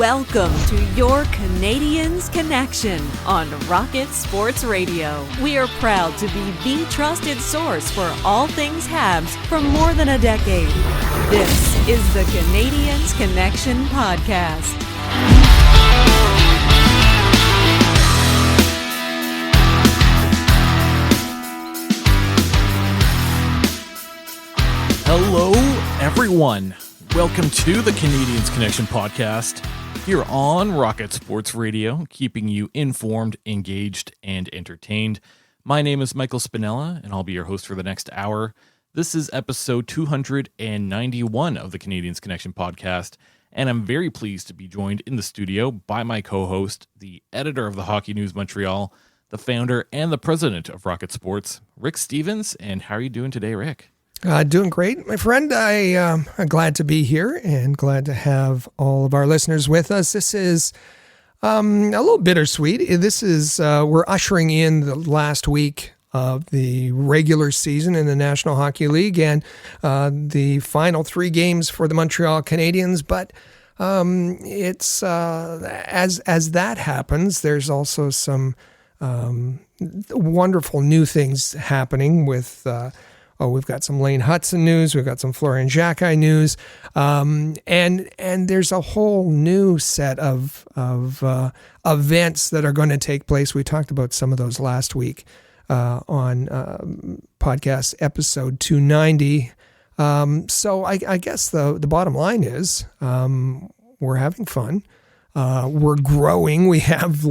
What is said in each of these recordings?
Welcome to your Canadiens Connection on Rocket Sports Radio. We are proud to be the trusted source for all things Habs for more than a decade. This is the Canadiens Connection Podcast. Hello, everyone. Welcome to the Canadiens Connection Podcast here on Rocket Sports Radio, keeping you informed, engaged, and entertained. My name is Michael Spinella, and I'll be your host for the next hour. This is episode 291 of the Canadiens Connection Podcast, and I'm very pleased to be joined in the studio by my co-host, the editor of the Hockey News Montreal, the founder and the president of Rocket Sports, Rick Stevens. And how are you doing today, Rick? Doing great, my friend. I'm glad to be here and glad to have all of our listeners with us. This is a little bittersweet. This is we're ushering in the last week of the regular season in the National Hockey League and the final three games for the Montreal Canadiens. But it's as that happens, there's also some wonderful new things happening with. We've got some Lane Hutson news. We've got some Florian Xhekaj news, and there's a whole new set of events that are going to take place. We talked about some of those last week on podcast episode 290. So I guess the bottom line is we're having fun. We're growing. We have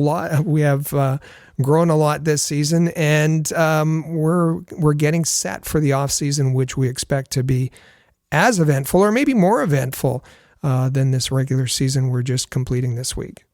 grown a lot this season, and we're getting set for the off season, which we expect to be as eventful, or maybe more eventful than this regular season we're just completing this week.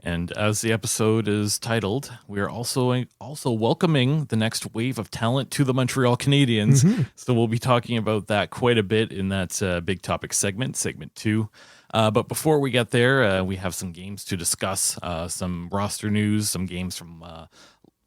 And as the episode is titled, we are also welcoming the next wave of talent to the Montreal Canadiens. Mm-hmm. So we'll be talking about that quite a bit in that big topic segment 2. But before we get there, we have some games to discuss, some roster news, some games from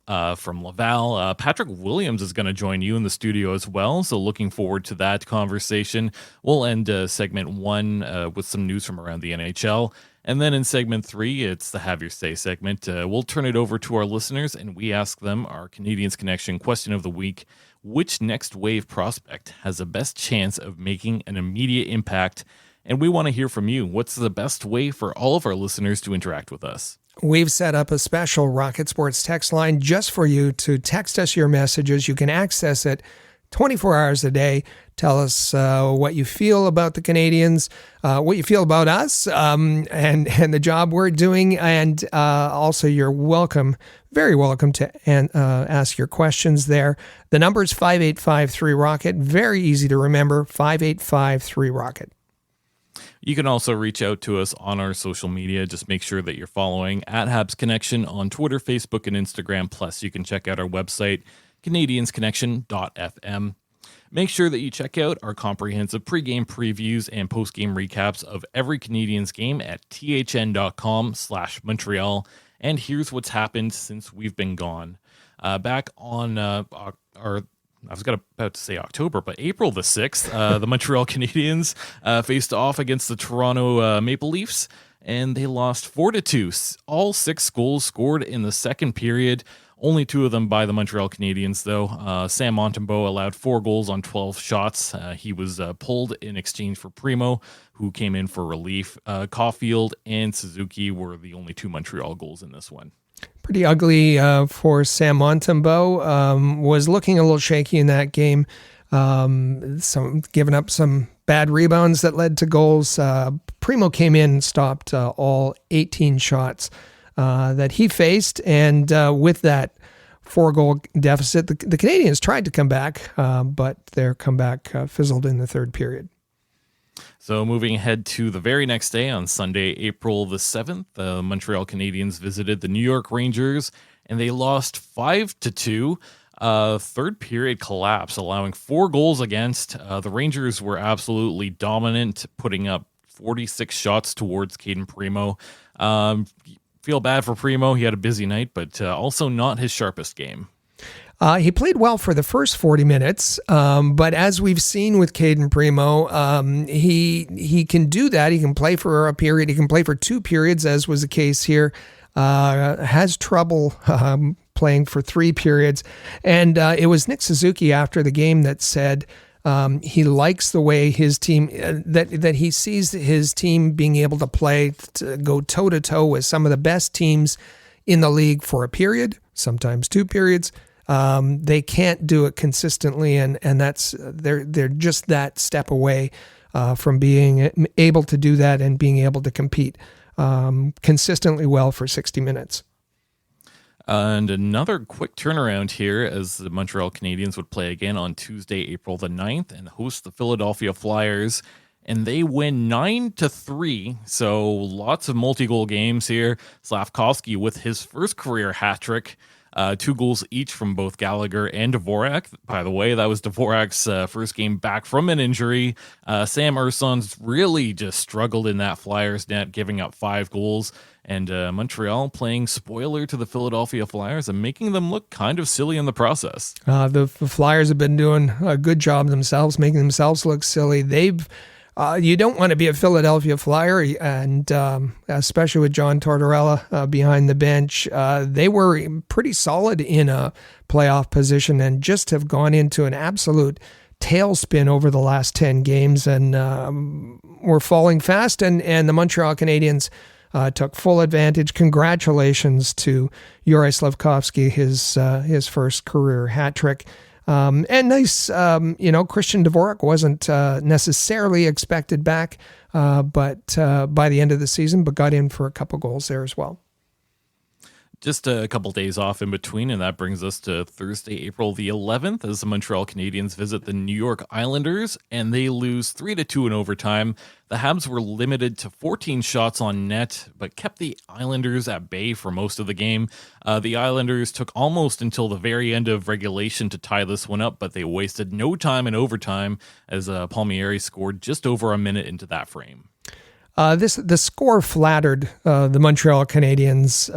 Laval. Patrick Williams is going to join you in the studio as well, so looking forward to that conversation. We'll end segment 1 with some news from around the NHL. And then in segment 3, it's the Have Your Say segment. We'll turn it over to our listeners, and we ask them our Canadiens Connection question of the week. Which next wave prospect has the best chance of making an immediate impact? And we want to hear from you. What's the best way for all of our listeners to interact with us? We've set up a special Rocket Sports text line just for you to text us your messages. You can access it 24 hours a day. Tell us what you feel about the Canadiens, what you feel about us, and the job we're doing. And also, you're welcome, very welcome to ask your questions there. The number is 5853-ROCKET. Very easy to remember, 5853-ROCKET. You can also reach out to us on our social media. Just make sure that you're following at Habs Connection on Twitter, Facebook, and Instagram. Plus, you can check out our website, CanadiensConnection.fm. Make sure that you check out our comprehensive pregame previews and postgame recaps of every Canadiens game at thn.com/Montreal. And here's what's happened since we've been gone. Back on about to say October, but April the 6th, the Montreal Canadiens faced off against the Toronto Maple Leafs, and they lost 4-2. All 6 goals scored in the second period. Only 2 of them by the Montreal Canadiens, though. Sam Montembeault allowed 4 goals on 12 shots. He was pulled in exchange for Primo, who came in for relief. Caulfield and Suzuki were the only 2 Montreal goals in this one. Pretty ugly for Sam Montembeault. Was looking a little shaky in that game. Giving up some bad rebounds that led to goals. Primo came in and stopped all 18 shots that he faced, and with that 4-goal deficit, the Canadiens tried to come back, but their comeback fizzled in the third period. So moving ahead to the very next day, on Sunday, April the 7th, the Montreal Canadiens visited the New York Rangers, and they lost 5-2. Third period collapse, allowing 4 goals against. The Rangers were absolutely dominant, putting up 46 shots towards Caden Primo. Feel bad for Primo. He had a busy night, but also not his sharpest game. He played well for the first 40 minutes, but as we've seen with Caden Primo, he can do that. He can play for a period. He can play for 2 periods, as was the case here. Has trouble playing for 3 periods. And it was Nick Suzuki after the game that said he likes the way his team, that he sees his team being able to play, to go toe-to-toe with some of the best teams in the league for a period, sometimes 2 periods. They can't do it consistently, and that's they're just that step away from being able to do that and being able to compete consistently well for 60 minutes. And another quick turnaround here, as the Montreal Canadiens would play again on Tuesday, April the 9th, and host the Philadelphia Flyers. And they win 9-3. So lots of multi-goal games here. Slavkovsky with his first career hat trick. 2 goals each from both Gallagher and Dvorak. By the way, that was Dvorak's first game back from an injury. Sam Erson's really just struggled in that Flyers net, giving up 5 goals. And Montreal playing spoiler to the Philadelphia Flyers and making them look kind of silly in the process. The Flyers have been doing a good job themselves, making themselves look silly. You don't want to be a Philadelphia Flyer, and especially with John Tortorella behind the bench. They were pretty solid in a playoff position and just have gone into an absolute tailspin over the last 10 games, and were falling fast, and the Montreal Canadiens took full advantage. Congratulations to Juraj Slavkovsky, his first career hat trick. And nice, Christian Dvorak wasn't necessarily expected back, but by the end of the season, but got in for a couple goals there as well. Just a couple days off in between, and that brings us to Thursday, April the 11th, as the Montreal Canadiens visit the New York Islanders, and they lose 3-2 in overtime. The Habs were limited to 14 shots on net, but kept the Islanders at bay for most of the game. The Islanders took almost until the very end of regulation to tie this one up, but they wasted no time in overtime, as Palmieri scored just over a minute into that frame. The score flattered the Montreal Canadiens.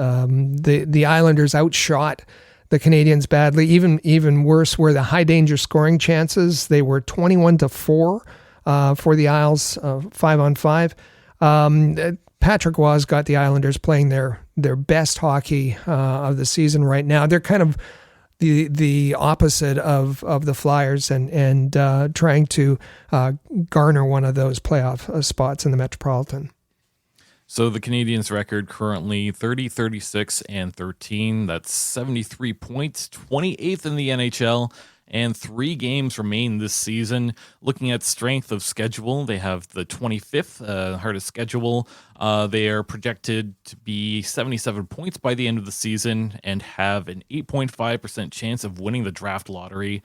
The Islanders outshot the Canadiens badly. Even worse were the high danger scoring chances. They were 21-4 for the Isles, 5-on-5. Patrick Waugh's got the Islanders playing their best hockey of the season right now. They're kind of the opposite of the Flyers, and trying to garner one of those playoff spots in the Metropolitan. So the Canadiens' record currently 30-36-13. That's 73 points, 28th in the NHL, and 3 games remain this season. Looking at strength of schedule, they have the 25th hardest schedule. They are projected to be 77 points by the end of the season and have an 8.5% chance of winning the draft lottery.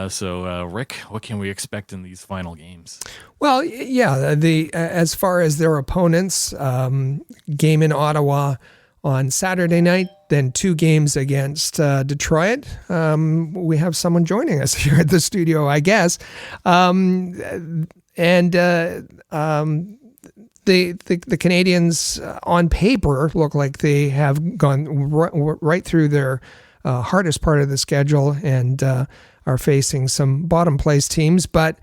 So, Rick, what can we expect in these final games? Well, yeah, as far as their opponents, game in Ottawa on Saturday night, then 2 games against Detroit. We have someone joining us here at the studio, I guess. The Canadiens on paper look like they have gone right through their hardest part of the schedule and are facing some bottom place teams. But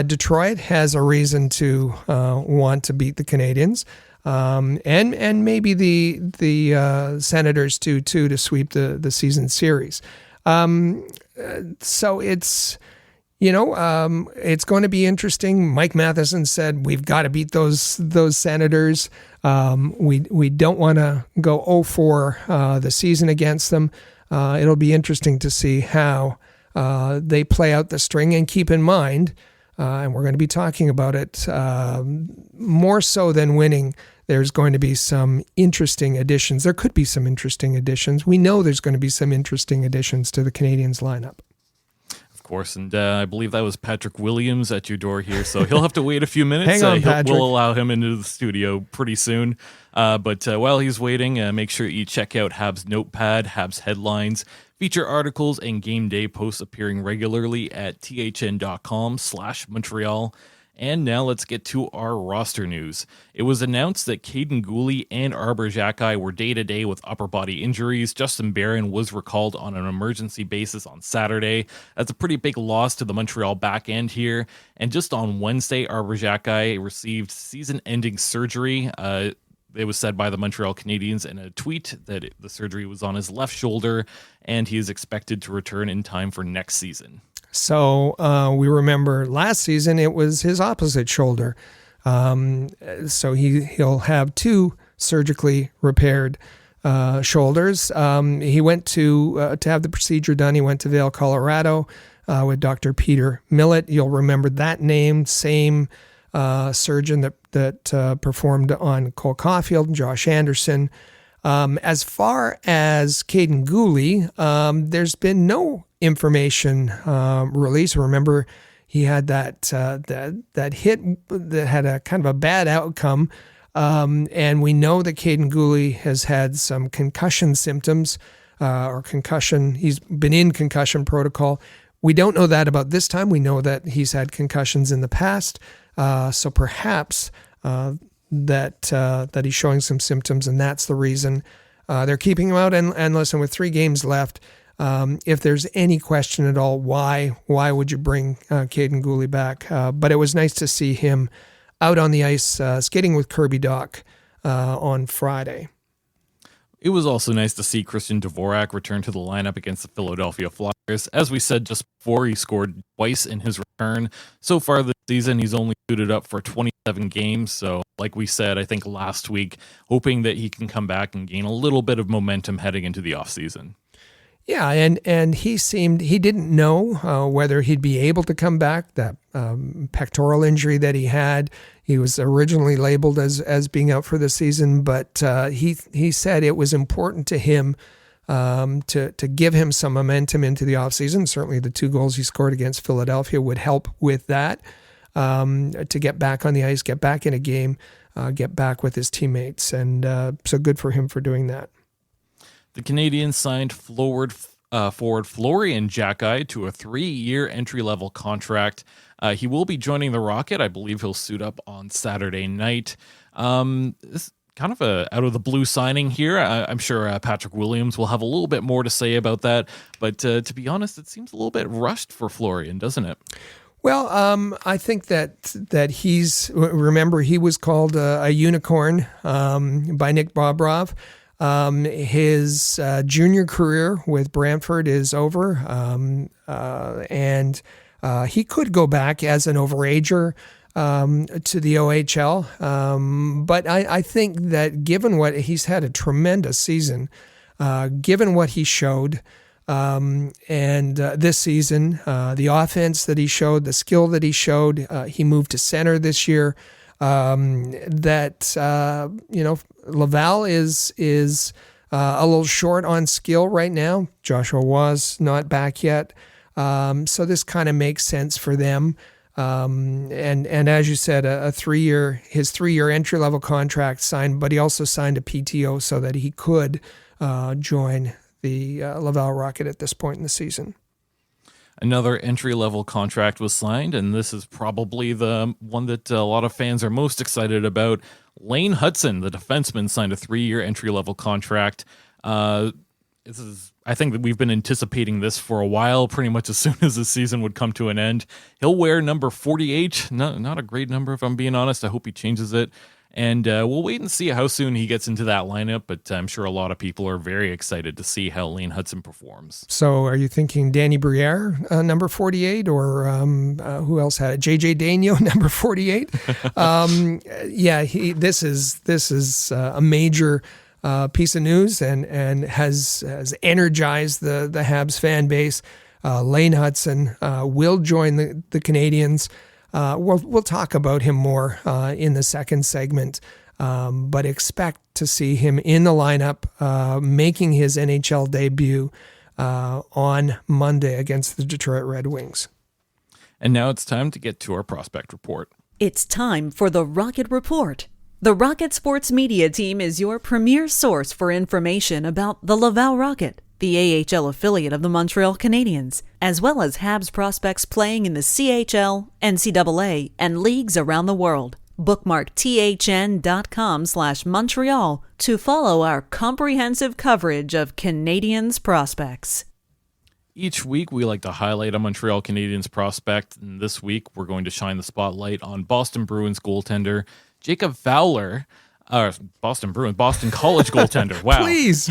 Detroit has a reason to want to beat the Canadiens. And maybe the Senators too to sweep the season series. So it's going to be interesting. Mike Matheson said we've got to beat those Senators. We don't want to go 0-4 the season against them. It'll be interesting to see how they play out the string, and keep in mind, and we're going to be talking about it more so than winning. There's going to be some interesting additions. There could be some interesting additions. We know there's going to be some interesting additions to the Canadiens lineup. Of course, and I believe that was Patrick Williams at your door here, so he'll have to wait a few minutes. Hang on, Patrick. We'll allow him into the studio pretty soon. But while he's waiting, make sure you check out Habs Notepad, Habs Headlines, feature articles, and game day posts appearing regularly at thn.com/Montreal. And now let's get to our roster news. It was announced that Caden Gooley and Arber Xhekaj were day-to-day with upper body injuries. Justin Barron was recalled on an emergency basis on Saturday. That's a pretty big loss to the Montreal back end here. And just on Wednesday, Arber Xhekaj received season-ending surgery. It was said by the Montreal Canadiens in a tweet that the surgery was on his left shoulder, and he is expected to return in time for next season. So we remember last season it was his opposite shoulder. So he'll have two surgically repaired shoulders. He went to have the procedure done. He went to Vail, Colorado with Dr. Peter Millett. You'll remember that name, same surgeon that performed on Cole Caulfield and Josh Anderson. As far as Caden Gooley, there's been no information released. Remember, he had that hit that had a kind of a bad outcome, and we know that Caden Gooley has had some concussion symptoms or concussion. He's been in concussion protocol. We don't know that about this time. We know that he's had concussions in the past, so perhaps that he's showing some symptoms, and that's the reason they're keeping him out. And listen, with 3 games left, if there's any question at all, why would you bring Caden Gooley back? But it was nice to see him out on the ice skating with Kirby Dach on Friday. It was also nice to see Christian Dvorak return to the lineup against the Philadelphia Flyers. As we said just before, he scored twice in his return. So far this season, he's only suited up for 27 games. So like we said, I think last week, hoping that he can come back and gain a little bit of momentum heading into the offseason. Yeah, and he didn't know whether he'd be able to come back. That pectoral injury that he had, he was originally labeled as being out for the season, but he said it was important to him to give him some momentum into the offseason. Certainly the 2 goals he scored against Philadelphia would help with that, to get back on the ice, get back in a game, get back with his teammates, and so good for him for doing that. The Canadiens signed forward Florian Xhekaj to a 3-year entry-level contract. He will be joining the Rocket. I believe he'll suit up on Saturday night. This is kind of a out-of-the-blue signing here. I'm sure Patrick Williams will have a little bit more to say about that. But to be honest, it seems a little bit rushed for Florian, doesn't it? Well, I think that he's, remember, he was called a unicorn by Nick Bobrov. His junior career with Brantford is over, and he could go back as an overager to the OHL. But I think that given what he's had a tremendous season, given what he showed, and this season, the offense that he showed, the skill that he showed, he moved to center this year. Laval is a little short on skill right now. Joshua was not back yet, so this kind of makes sense for them. And as you said, his 3-year entry level contract signed, but he also signed a PTO so that he could join the Laval Rocket at this point in the season. Another entry-level contract was signed, and this is probably the one that a lot of fans are most excited about. Lane Hutson, the defenseman, signed a 3-year entry-level contract. I think that we've been anticipating this for a while, pretty much as soon as the season would come to an end. He'll wear number 48. Not a great number, if I'm being honest. I hope he changes it. And we'll wait and see how soon he gets into that lineup, but I'm sure a lot of people are very excited to see how Lane Hutson performs. So are you thinking Danny Briere, number 48, or who else had it? JJ Daigneault, number 48? This is a major piece of news and has energized the Habs fan base. Lane Hutson will join the Canadiens. We'll talk about him more in the second segment, but expect to see him in the lineup making his NHL debut on Monday against the Detroit Red Wings. And now it's time to get to our prospect report. It's time for the Rocket Report. The Rocket Sports Media Team is your premier source for information about the Laval Rocket, the AHL affiliate of the Montreal Canadiens, as well as Habs prospects playing in the CHL, NCAA, and leagues around the world. Bookmark thn.com/Montreal to follow our comprehensive coverage of Canadiens prospects. Each week, we like to highlight a Montreal Canadiens prospect, and this week, we're going to shine the spotlight on Boston Bruins goaltender Jacob Fowler. Boston College goaltender. Wow. Please,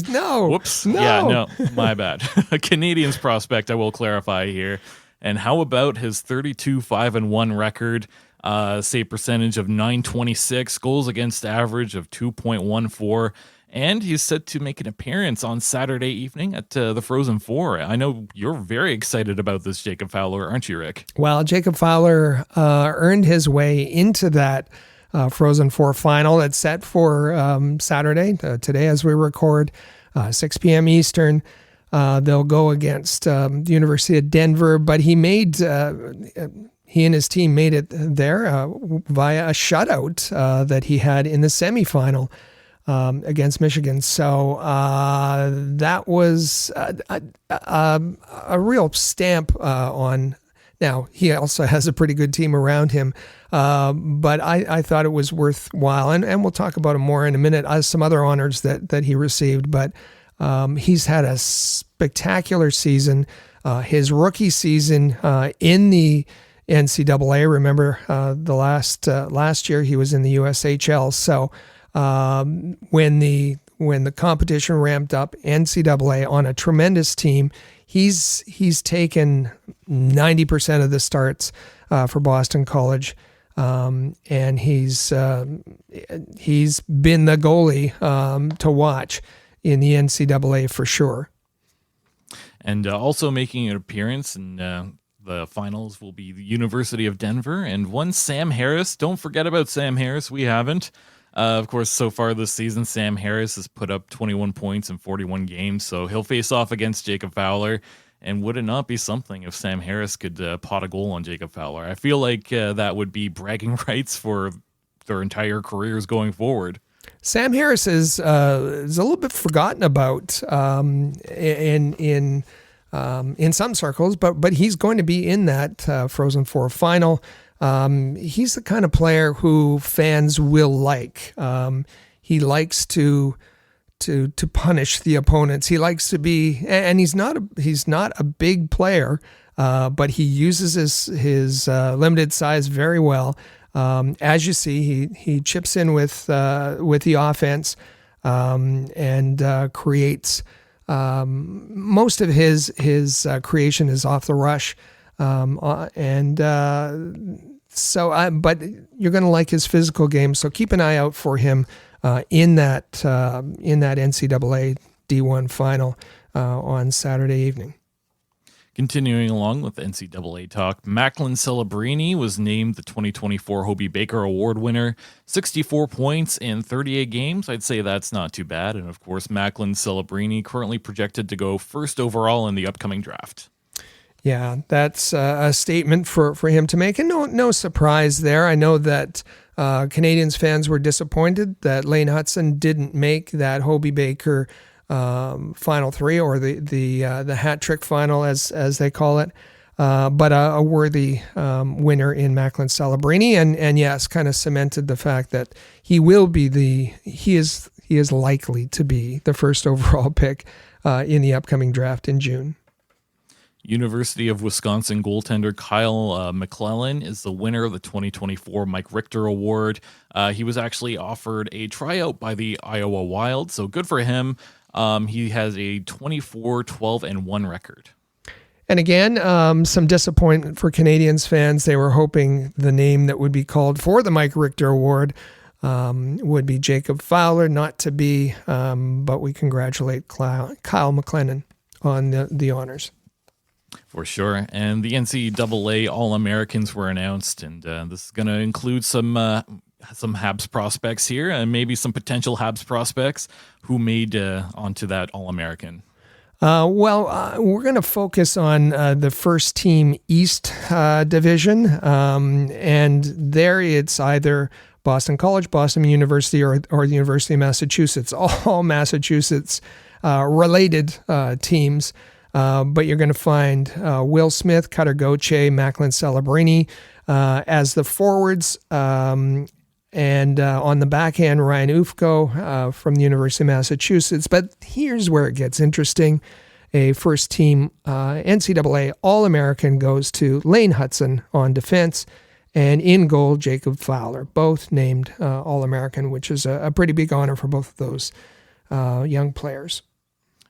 no. Whoops. No. Yeah, no, my bad. A Canadiens prospect, I will clarify here. And how about his 32-5-1 record, save percentage of .926, goals against average of 2.14, and he's set to make an appearance on Saturday evening at the Frozen Four. I know you're very excited about this Jacob Fowler, aren't you, Rick? Well, Jacob Fowler earned his way into that Frozen Four final. It's set for Saturday, today as we record, 6 p.m. Eastern. They'll go against the University of Denver, but he and his team made it there via a shutout that he had in the semifinal against Michigan. So that was a real stamp on. Now, he also has a pretty good team around him, but I thought it was worthwhile, and we'll talk about him more in a minute, some other honors that he received, but he's had a spectacular season. His rookie season in the NCAA, remember the last year he was in the USHL, so when the competition ramped up, NCAA on a tremendous team, he's taken 90% of the starts for Boston College, and he's been the goalie to watch in the NCAA for sure. And also making an appearance in the finals will be the University of Denver and one Sam Harris. Don't forget about Sam Harris. We haven't. Of course, so far this season, Sam Harris has put up 21 points in 41 games, so he'll face off against Jacob Fowler. And would it not be something if Sam Harris could pot a goal on Jacob Fowler? I feel like that would be bragging rights for their entire careers going forward. Sam Harris is a little bit forgotten about in some circles, but he's going to be in that Frozen Four final. He's the kind of player who fans will like. He likes to punish the opponents. He likes to be, and he's not a big player, but he uses his limited size very well. As you see, he chips in with the offense and creates. Most of his creation is off the rush, but you're going to like his physical game. So keep an eye out for him in that NCAA D1 final on Saturday evening. Continuing along with NCAA talk, Macklin Celebrini was named the 2024 Hobey Baker Award winner. 64 points in 38 games. I'd say that's not too bad. And of course, Macklin Celebrini currently projected to go first overall in the upcoming draft. Yeah, that's a statement for him to make. And no surprise there. I know that Canadiens fans were disappointed that Lane Hutson didn't make that Hobey Baker final three, or the hat trick final as they call it, but a worthy winner in Macklin Celebrini, and yes, kind of cemented the fact that he is likely to be the first overall pick in the upcoming draft in June. University of Wisconsin goaltender Kyle McClellan is the winner of the 2024 Mike Richter Award. He was actually offered a tryout by the Iowa Wild, so good for him. He has a 24-12-1 record. And again, some disappointment for Canadiens fans. They were hoping the name that would be called for the Mike Richter Award would be Jacob Fowler, not to be, but we congratulate Kyle McClellan on the honors. For sure. And the NCAA All-Americans were announced, and this is going to include some Habs prospects here, and maybe some potential Habs prospects who made onto that All-American. We're going to focus on the first team East division, and there it's either Boston College, Boston University, or the University of Massachusetts, all Massachusetts related teams. But you're going to find Will Smith, Cutter Gauthier, Macklin Celebrini as the forwards. And on the backhand, Ryan Ufko from the University of Massachusetts. But here's where it gets interesting. A first-team NCAA All-American goes to Lane Hutson on defense, and in goal, Jacob Fowler, both named All-American, which is a pretty big honor for both of those young players.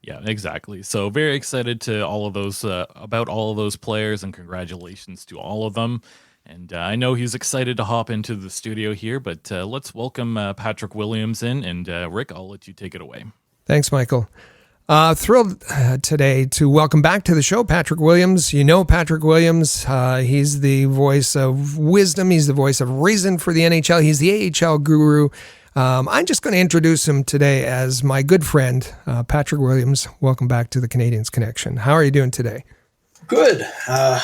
Yeah, exactly. So very excited to all of those about all of those players, and congratulations to all of them. And I know he's excited to hop into the studio here, but let's welcome Patrick Williams in. And Rick, I'll let you take it away. Thanks, Michael. Thrilled today to welcome back to the show Patrick Williams. You know Patrick Williams. He's the voice of wisdom. He's the voice of reason for the NHL. He's the AHL guru. I'm just going to introduce him today as my good friend, Patrick Williams. Welcome back to the Canadiens Connection. How are you doing today? Good.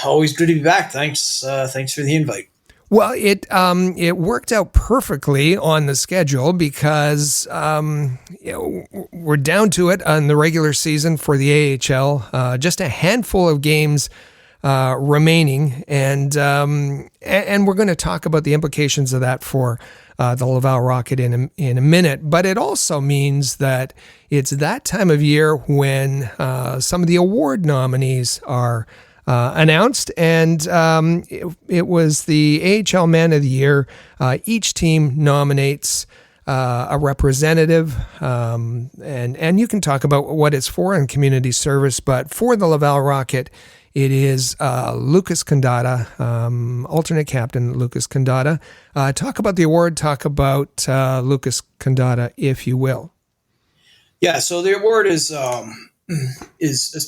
Always good to be back. Thanks for the invite. Well, it worked out perfectly on the schedule because we're down to it on the regular season for the AHL. Just a handful of games remaining, and we're going to talk about the implications of that for the Laval Rocket in a minute. But it also means that it's that time of year when some of the award nominees are announced, and it was the AHL Man of the Year. Each team nominates a representative, and you can talk about what it's for in community service, but for the Laval Rocket, it is Lucas Condata, alternate captain Lucas Condata. Talk about the award, talk about Lucas Condata, if you will. Yeah, so the award is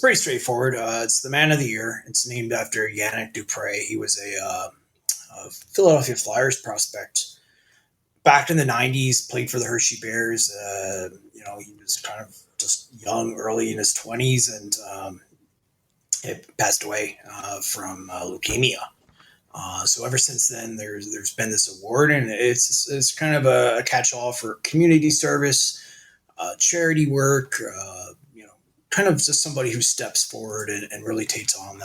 pretty straightforward. It's the Man of the Year. It's named after Yannick Dupre. He was a Philadelphia Flyers prospect back in the 90s, played for the Hershey Bears. He was kind of just young, early in his 20s, and it passed away from leukemia. So ever since then, there's been this award, and it's kind of a catch-all for community service, charity work, kind of just somebody who steps forward and really takes on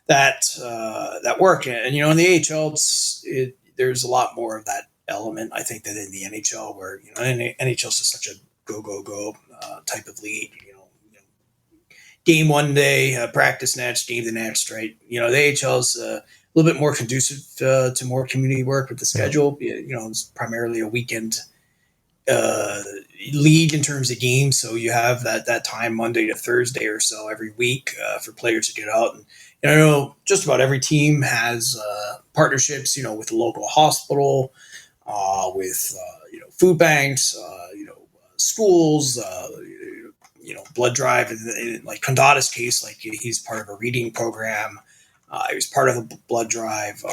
that work. And in the AHL, there's a lot more of that element, I think, than in the NHL, where NHL is such a go type of league. Game one day, practice next, game the next, right? The AHL is a little bit more conducive to more community work with the schedule. It's primarily a weekend league in terms of games, so you have that time Monday to Thursday or so every week for players to get out. And I know just about every team has partnerships, with the local hospital, with food banks, schools, blood drive. In like Condata's case, like he's part of a reading program. He was part of a blood drive,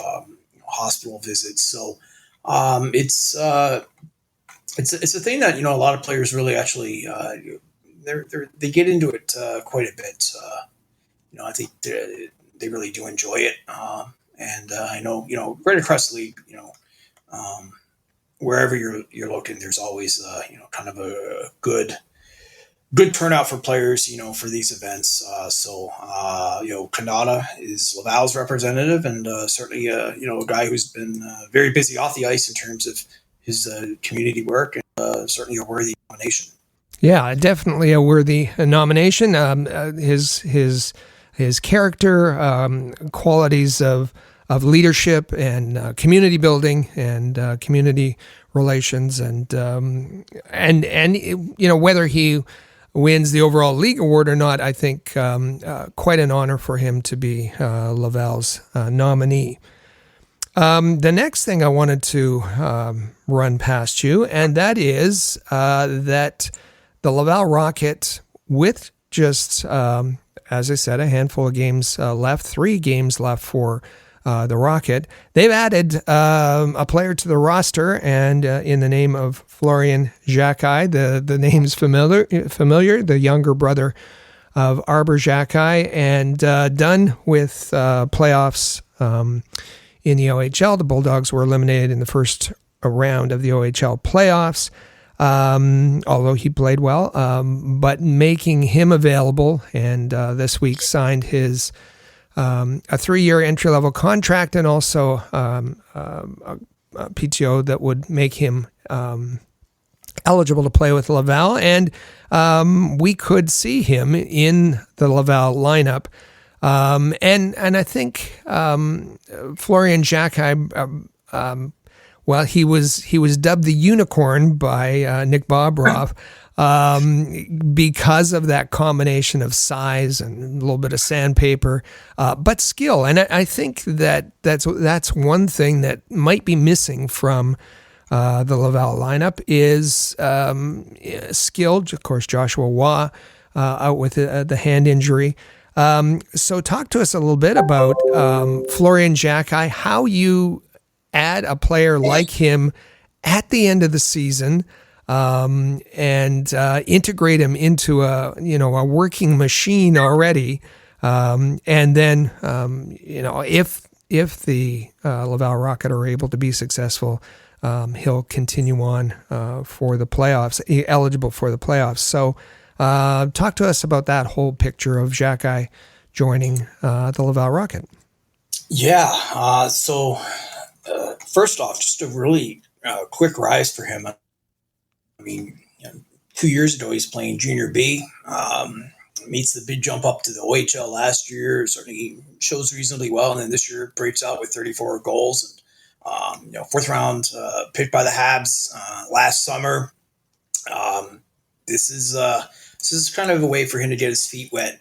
hospital visits. So it's a thing that a lot of players really actually they get into it quite a bit. I think they really do enjoy it, and I know right across the league, wherever you're looking, there's always kind of a good turnout for players, for these events. So Condata is Laval's representative, and certainly a guy who's been very busy off the ice in terms of his community work, and certainly a worthy nomination. Yeah, definitely a worthy nomination. His character, qualities of leadership and community building and community relations, and whether he wins the overall league award or not, I think quite an honor for him to be Laval's nominee. The next thing I wanted to run past you, and that is that the Laval Rocket, with just, as I said, a handful of games left, 3 games left for the Rocket, they've added a player to the roster, and in the name of Florian Xhekaj, the name's familiar, the younger brother of Arber Xhekaj, and done with playoffs in the OHL. The Bulldogs were eliminated in the first round of the OHL playoffs, although he played well. But making him available, and this week signed his a 3-year entry-level contract, and also a PTO that would make him eligible to play with Laval, and we could see him in the Laval lineup. And I think Florian Xhekaj, well, he was dubbed the unicorn by Nick Bobroff because of that combination of size and a little bit of sandpaper, but skill. And I think that's one thing that might be missing from the Laval lineup is skill. Of course, Joshua Waugh out with the hand injury. So talk to us a little bit about Florian Xhekaj, how you add a player like him at the end of the season, and integrate him into a working machine already. And then, if the Laval Rocket are able to be successful, he'll continue on for the playoffs, eligible for the playoffs. So talk to us about that whole picture of Xhekaj joining the Laval Rocket. Yeah. So first off, just a really quick rise for him. I mean, 2 years ago, he's playing Junior B. Meets the big jump up to the OHL last year. Certainly shows reasonably well. And then this year breaks out with 34 goals. And, 4th round picked by the Habs last summer. This is kind of a way for him to get his feet wet.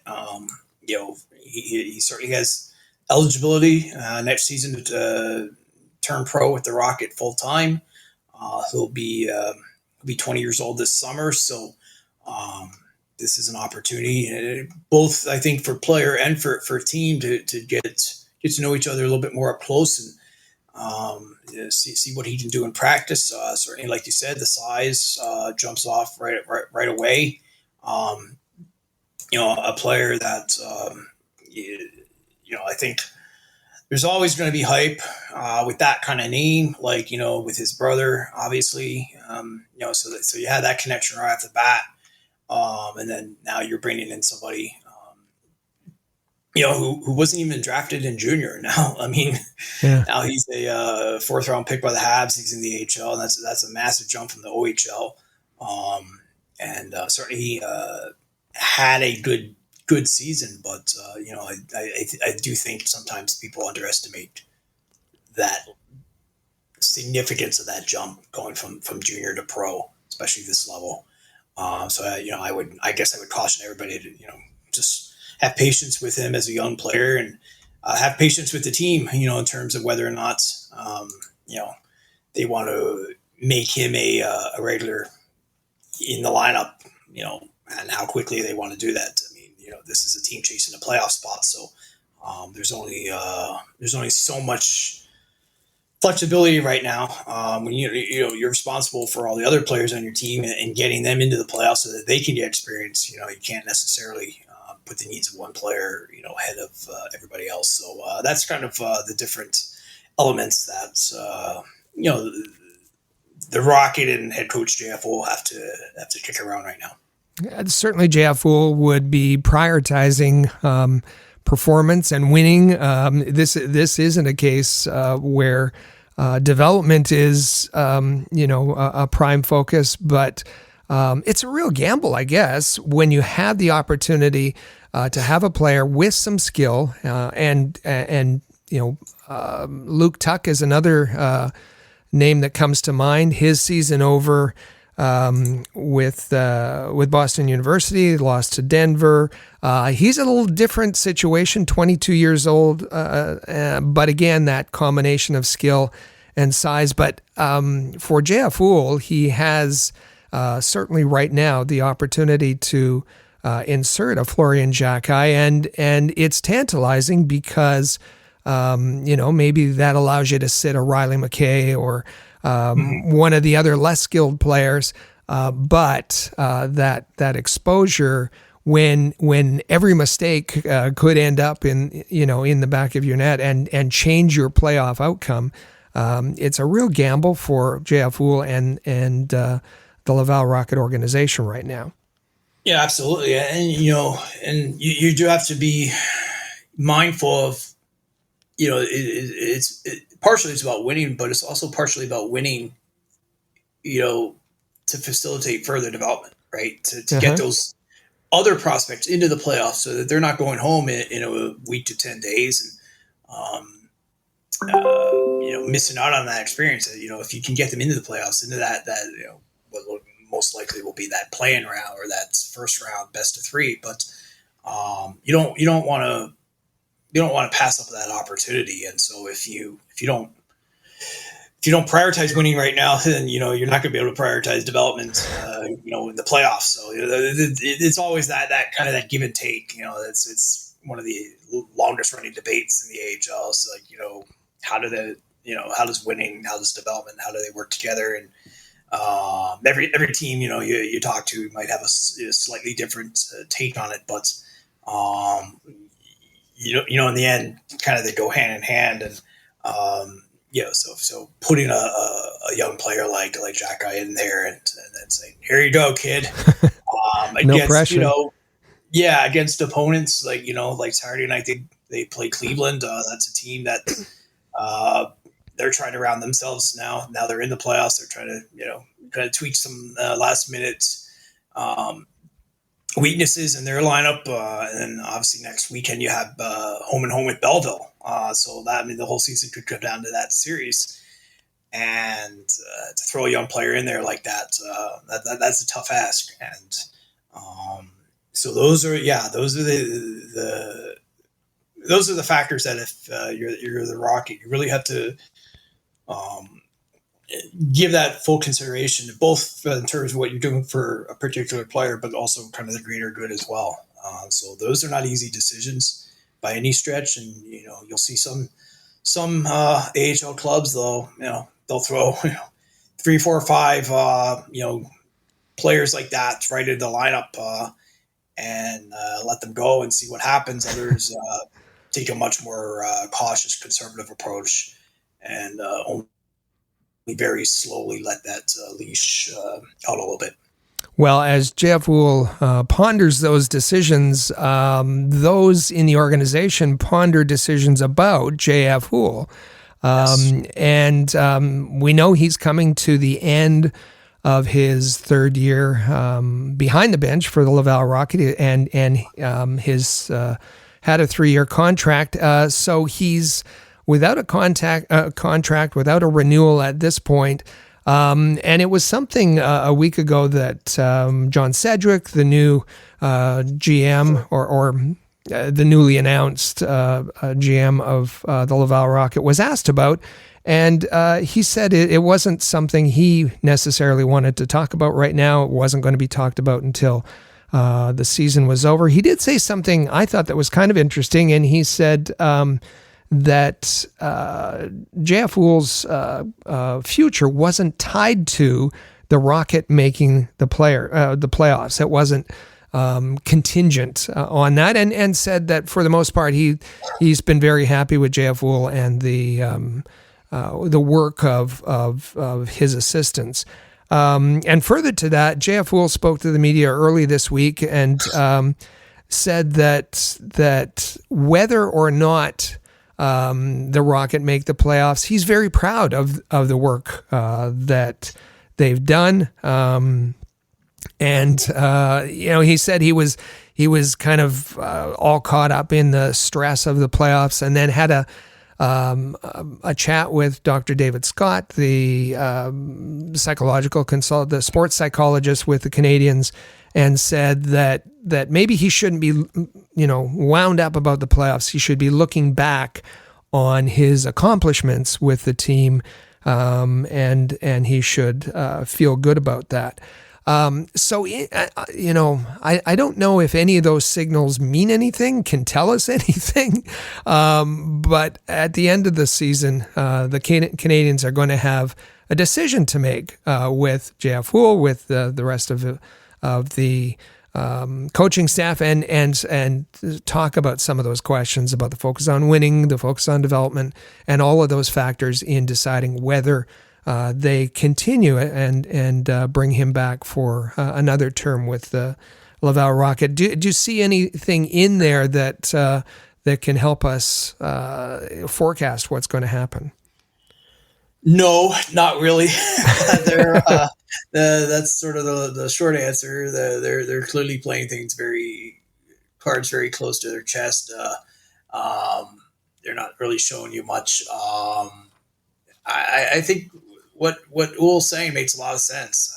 He certainly has eligibility next season to turn pro with the Rocket full time. He'll be 20 years old this summer, so this is an opportunity, both I think for player and for team to get to know each other a little bit more up close and see what he can do in practice. Certainly, like you said, the size jumps off right away. A player that I think there's always going to be hype with that kind of name, like with his brother, obviously. So you had that connection right off the bat, and then now you're bringing in somebody who wasn't even drafted in junior. Now, I mean, Now he's a 4th round pick by the Habs. He's in the AHL, and that's a massive jump from the OHL. And certainly he had a good season, but I do think sometimes people underestimate that significance of that jump going from junior to pro, especially this level. I guess I would caution everybody to just have patience with him as a young player, and have patience with the team, in terms of whether or not they want to make him a regular in the lineup, and how quickly they want to do that. I mean, this is a team chasing a playoff spot, so there's only so much flexibility right now. When you're responsible for all the other players on your team and getting them into the playoffs so that they can get experience. You can't necessarily put the needs of one player ahead of everybody else. So that's kind of the different elements that the Rocket and head coach JF will have to kick around right now. Certainly, JF would be prioritizing performance and winning. This isn't a case where development is a prime focus, but it's a real gamble, I guess, when you have the opportunity to have a player with some skill, and Luke Tuck is another name that comes to mind. His season over with Boston University, lost to Denver. He's a little different situation, 22 years old, but again, that combination of skill and size. But for JF, he has certainly right now the opportunity to insert a Florian Xhekaj, and it's tantalizing because maybe that allows you to sit a Riley McKay or one of the other less skilled players, but that exposure when every mistake could end up in the back of your net and change your playoff outcome. It's a real gamble for JF Houle and the Laval Rocket organization right now. Yeah, absolutely. And, you do have to be mindful of, it's partially it's about winning, but it's also partially about winning, to facilitate further development, right? To get those other prospects into the playoffs so that they're not going home in a week to 10 days and, missing out on that experience. If you can get them into the playoffs, into that what most likely will be that play-in round or that first round best of three. But you don't want to pass up that opportunity. And so if you don't prioritize winning right now, then you're not going to be able to prioritize development in the playoffs. So it's always that kind of that give and take. It's one of the longest running debates in the AHL. It's like, how does winning, how does development, how do they work together? And every team you talk to might have a slightly different take on it, but in the end, kind of they go hand in hand. And so putting a young player like Xhekaj in there and then saying, "Here you go, kid," no against, pressure. Against opponents like Saturday night they play Cleveland. That's a team that they're trying to round themselves now. Now they're in the playoffs. They're trying to kind of tweak some last minute weaknesses in their lineup. And then obviously next weekend you have home and home with Belleville. So that, the whole season could come down to that series. And to throw a young player in there like that's a tough ask. And so those are the factors that if you're the Rocket, you really have to give that full consideration, both in terms of what you're doing for a particular player, but also kind of the greater good as well. So those are not easy decisions by any stretch. And, you'll see some AHL clubs, though, they'll throw 3, 4, 5, players like that right into the lineup and let them go and see what happens. Others take a much more cautious, conservative approach and only very slowly let that leash out a little bit. Well, as JF Houle ponders those decisions, those in the organization ponder decisions about JF Houle. Yes. And we know he's coming to the end of his third year behind the bench for the Laval Rocket, and his had a 3-year contract. So he's without a contract, without a renewal at this point. And it was something a week ago that John Sedgwick, the new GM or the newly announced GM of the Laval Rocket, was asked about. And he said it wasn't something he necessarily wanted to talk about right now. It wasn't going to be talked about until the season was over. He did say something I thought that was kind of interesting, and he said that JF Houle's future wasn't tied to the Rocket making the playoffs. It wasn't contingent on that, and said that for the most part he's been very happy with JF Houle and the work of his assistants. And further to that, JF Houle spoke to the media early this week and said that whether or not the Rocket make the playoffs, he's very proud of the work that they've done. And he said he was kind of all caught up in the stress of the playoffs, and then had a chat with Dr. David Scott, the psychological consultant, the sports psychologist with the Canadiens, and said that maybe he shouldn't be, wound up about the playoffs. He should be looking back on his accomplishments with the team, and he should feel good about that. So, I don't know if any of those signals mean anything, can tell us anything. But at the end of the season, the Canadiens are going to have a decision to make with JF Houle, with the rest of the coaching staff and talk about some of those questions about the focus on winning, the focus on development, and all of those factors in deciding whether they continue and bring him back for another term with the Laval Rocket. Do you see anything in there that can help us forecast what's going to happen? No, not really. That's sort of the short answer. They're clearly playing cards very close to their chest. They're not really showing you much. I think what Ul's saying makes a lot of sense.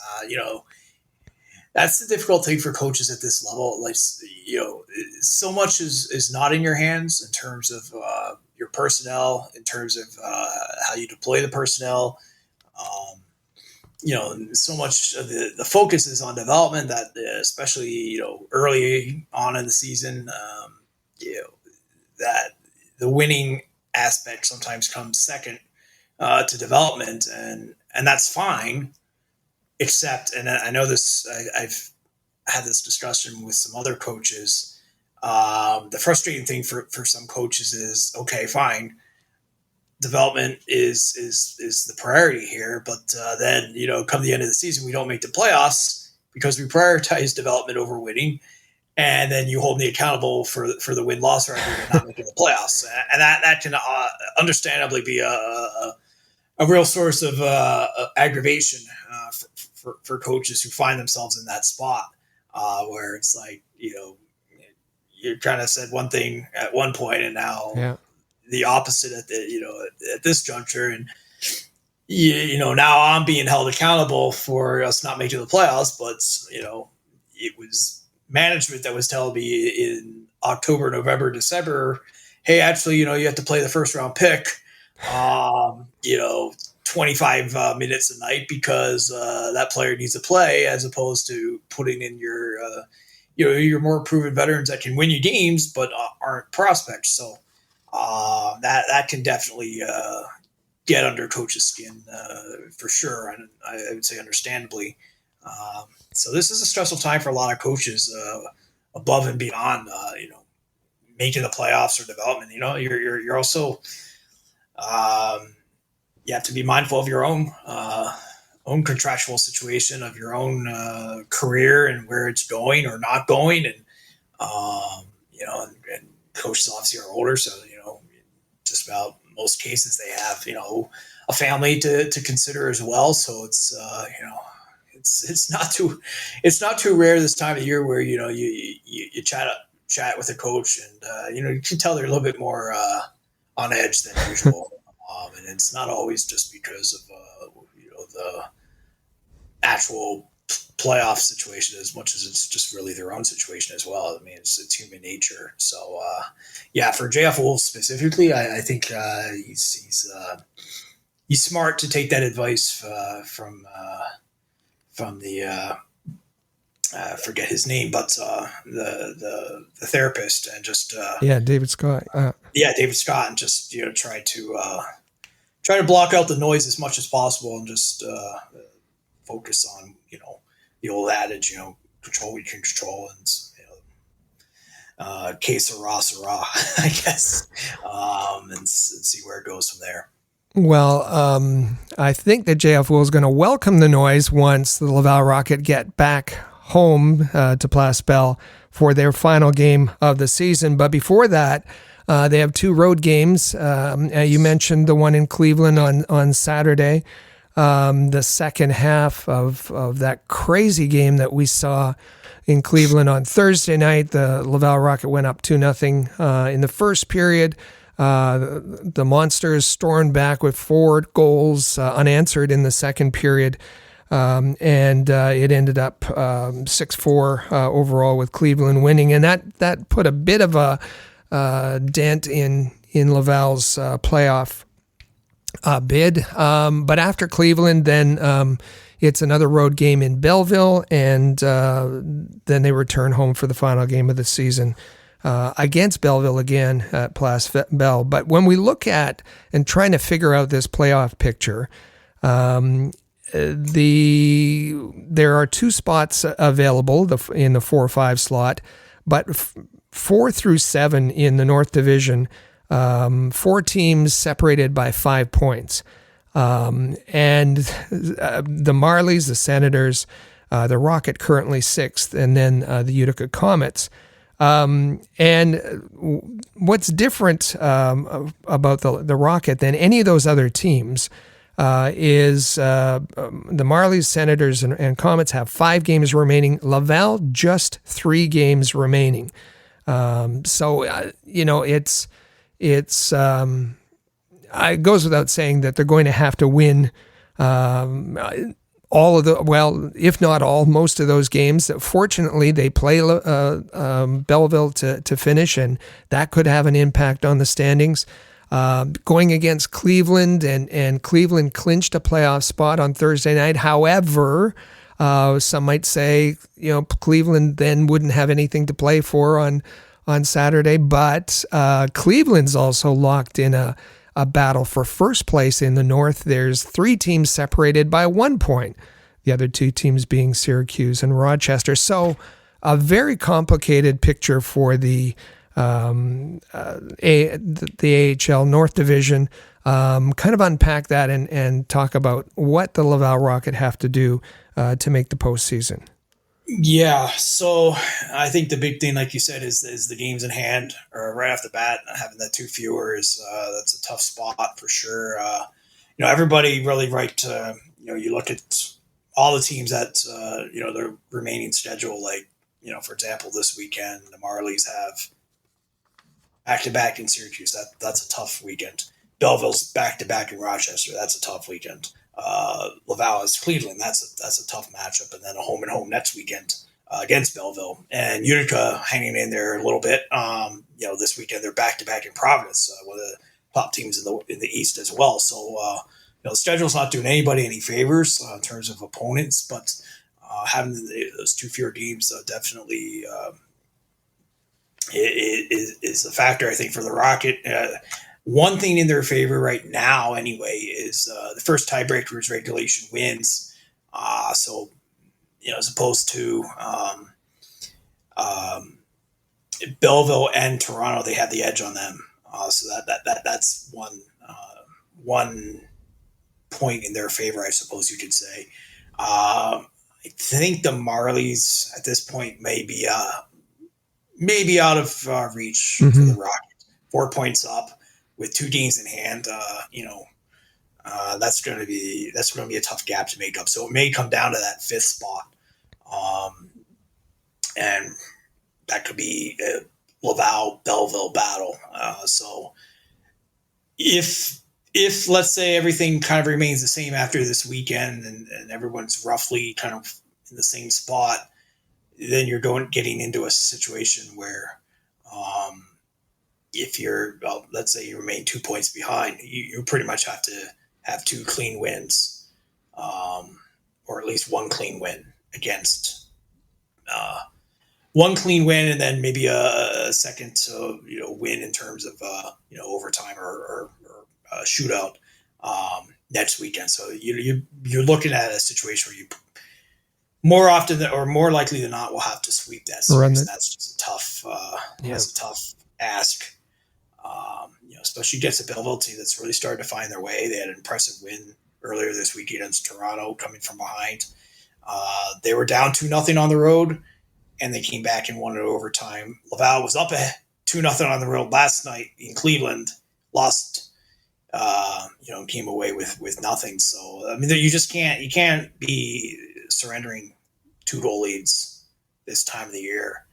That's the difficult thing for coaches at this level. Like, so much is not in your hands in terms of your personnel, in terms of how you deploy the personnel. So much of the focus is on development that, especially, early on in the season, that the winning aspect sometimes comes second to development, and that's fine. Except, and I know this, I've had this discussion with some other coaches. The frustrating thing for some coaches is, okay, fine, development is the priority here, but then come the end of the season, we don't make the playoffs because we prioritize development over winning, and then you hold me accountable for the win-loss record and not making the playoffs, and that can understandably be a real source of aggravation for coaches who find themselves in that spot where it's like, you're kind of said one thing at one point and now the opposite at this juncture. And, now I'm being held accountable for us not making the playoffs, but, it was management that was telling me in October, November, December, hey, actually, you have to play the first round pick, 25 minutes a night because that player needs to play, as opposed to putting in your more proven veterans that can win you games but aren't prospects. So that can definitely get under coach's skin for sure, and I would say understandably. So this is a stressful time for a lot of coaches above and beyond making the playoffs or development. You're also you have to be mindful of your own contractual situation, of your own career and where it's going or not going. And, and coaches obviously are older. So, just about most cases they have, a family to consider as well. So it's, it's not too rare this time of year where, you chat with a coach and, you can tell they're a little bit more on edge than usual. And it's not always just because of the actual playoff situation as much as it's just really their own situation as well. I mean, it's human nature. So for JF Wolf specifically, I think he's smart to take that advice from the forget his name, but the therapist, and just David Scott. David Scott, and just try to block out the noise as much as possible, and just focus on the old adage, control what you can control, and que sera, sera, I guess, and see where it goes from there. Well, I think that JF Will is going to welcome the noise once the Laval Rocket get back home to Place Belle for their final game of the season. But before that, they have two road games. You mentioned the one in Cleveland on Saturday, the second half of that crazy game that we saw in Cleveland on Thursday night. The Laval Rocket went up 2-0 in the first period. The Monsters stormed back with 4 goals unanswered in the second period. And it ended up 6-4 overall with Cleveland winning. And that put a bit of a dent in Laval's playoff bid. But after Cleveland, then it's another road game in Belleville, and then they return home for the final game of the season against Belleville again at Place Belle. But when we look at and trying to figure out this playoff picture, there are 2 spots available in the 4-5 slot, but 4 through 7 in the North Division, 4 teams separated by 5 points. And the Marlies, the Senators, the Rocket currently 6th, and then the Utica Comets. And what's different about the Rocket than any of those other teams is the Marlies, Senators, and Comets have 5 games remaining. Laval, just 3 games remaining. So it goes without saying that they're going to have to win all of if not all, most of those games. Fortunately, they play Belleville to finish, and that could have an impact on the standings. Going against Cleveland, and Cleveland clinched a playoff spot on Thursday night. However, some might say, Cleveland then wouldn't have anything to play for on Saturday, but Cleveland's also locked in a battle for first place in the North. There's 3 teams separated by 1 point, the other 2 teams being Syracuse and Rochester. So a very complicated picture for the AHL North Division. Kind of unpack that and talk about what the Laval Rocket have to do to make the postseason. Yeah, so I think the big thing, like you said, is the games in hand, or right off the bat, having the 2 fewer that's a tough spot for sure. Everybody really you look at all the teams that their remaining schedule. Like for example, this weekend the Marlies have back-to-back in Syracuse. That's a tough weekend. Belleville's back-to-back in Rochester. That's a tough weekend. Laval is Cleveland. That's a tough matchup, and then a home and home next weekend against Belleville, and Utica hanging in there a little bit. This weekend they're back to back in Providence, one of the top teams in the East as well. So the schedule's not doing anybody any favors in terms of opponents, but having those 2 fewer games definitely is a factor, I think, for the Rocket. One thing in their favor right now, anyway, is the first tiebreaker is regulation wins. So, as opposed to Belleville and Toronto, they have the edge on them. So that's one point in their favor, I suppose you could say. I think the Marlies at this point may be out of reach for the Rocket. 4 points up with 2 games in hand. That's going to be a tough gap to make up. So it may come down to that 5th spot, and that could be a Laval Belleville battle. So if let's say everything kind of remains the same after this weekend, and everyone's roughly kind of in the same spot, then you're getting into a situation where if let's say you remain 2 points behind, you pretty much have to have 2 clean wins, or at least 1 clean win against 1 clean win, and then maybe a second win in terms of overtime or a shootout next weekend. So you're looking at a situation where you more often or more likely than not will have to sweep that series. That's just a tough. That's a tough ask. Especially against a Belleville team that's really started to find their way. They had an impressive win earlier this week against Toronto, coming from behind. They were down 2-0 on the road, and they came back and won it overtime. Laval was up 2-0 on the road last night in Cleveland, lost, came away with nothing. So I mean, you can't be surrendering 2-goal leads this time of the year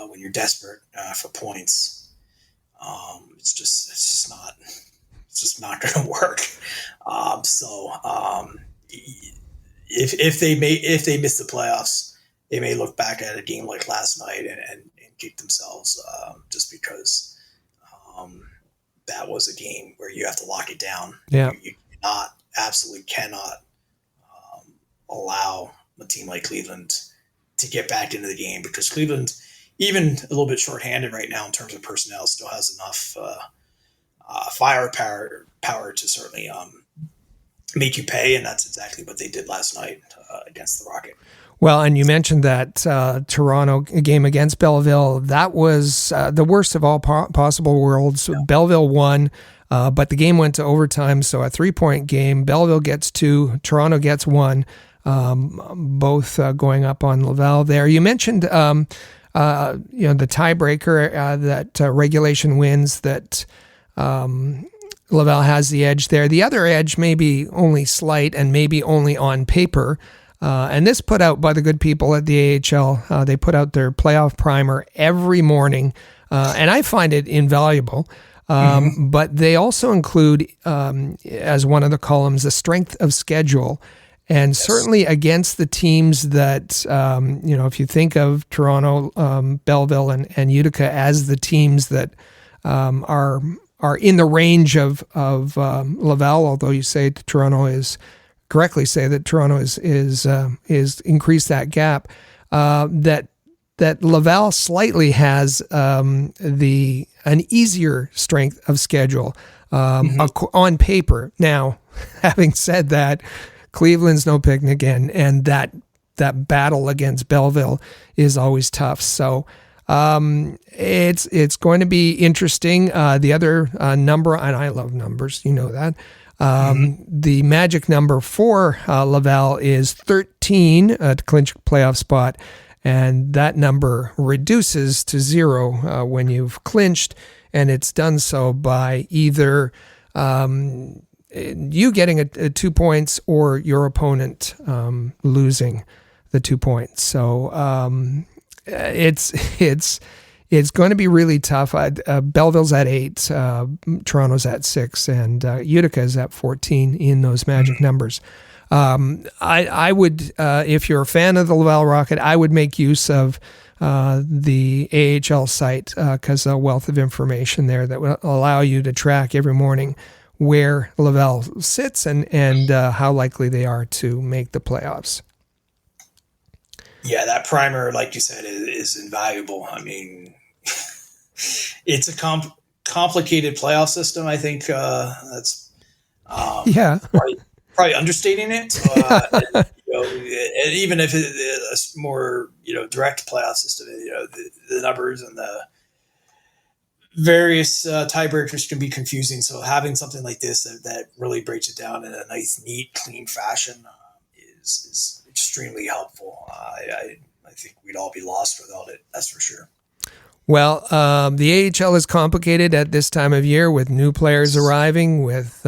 when you're desperate for points. It's just not going to work. If they miss the playoffs, they may look back at a game like last night and kick themselves, just because that was a game where you have to lock it down. Yeah, you absolutely cannot allow a team like Cleveland to get back into the game, because Cleveland, even a little bit shorthanded right now in terms of personnel, still has enough firepower to certainly make you pay, and that's exactly what they did last night against the Rocket. Well, and you mentioned that Toronto game against Belleville. That was the worst of all possible worlds. Yeah. Belleville won, but the game went to overtime, so a 3-point game. Belleville gets 2, Toronto gets 1, both going up on Laval there. You mentioned the tiebreaker that regulation wins, that Laval has the edge there. The other edge may be only slight and maybe only on paper. And this put out by the good people at the AHL. They put out their playoff primer every morning, and I find it invaluable. But they also include, as one of the columns, the strength of schedule. And certainly against the teams that, if you think of Toronto, Belleville, and Utica as the teams that are in the range of Laval, although you say Toronto is increased that gap. That Laval slightly has an easier strength of schedule on paper. Now, having said that, Cleveland's no picnic, and that battle against Belleville is always tough. So it's going to be interesting. The other number, and I love numbers, you know that. The magic number for Laval is 13 to clinch a playoff spot, and that number reduces to 0 when you've clinched, and it's done so by either you getting 2 points or your opponent losing the 2 points. So it's going to be really tough. Belleville's at 8, Toronto's at 6, and Utica is at 14 in those magic numbers. I would, if you're a fan of the Laval Rocket, I would make use of the AHL site because a wealth of information there that will allow you to track every morning where Laval sits and how likely they are to make the playoffs. Yeah, that primer, like you said, is invaluable. I mean, it's a complicated playoff system. I think that's probably understating it. And even if it's a more direct playoff system, the numbers and the various tiebreakers can be confusing. So having something like this that really breaks it down in a nice, neat, clean fashion is extremely helpful. I think we'd all be lost without it. That's for sure. Well, the AHL is complicated at this time of year with new players arriving, with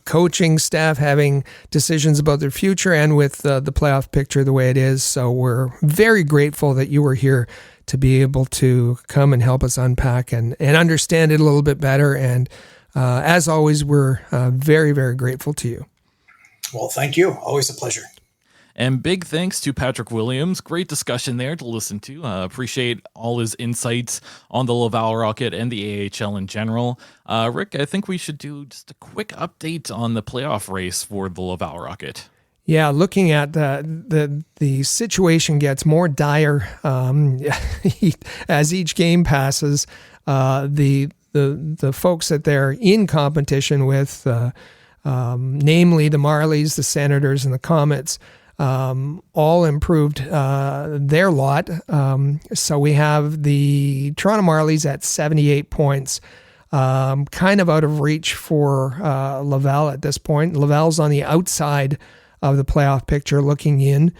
coaching staff having decisions about their future, and with the playoff picture the way it is. So we're very grateful that you were here to be able to come and help us unpack and understand it a little bit better. And as always, we're very, very grateful to you. Well, thank you. Always a pleasure. And big thanks to Patrick Williams. Great discussion there to listen to. Appreciate all his insights on the Laval Rocket and the AHL in general. Rick, I think we should do just a quick update on the playoff race for the Laval Rocket. Yeah, looking at the situation gets more dire as each game passes. The folks that they're in competition with, namely the Marlies, the Senators, and the Comets, all improved their lot. So we have the Toronto Marlies at 78 points, kind of out of reach for Laval at this point. Laval's on the outside of the playoff picture looking in.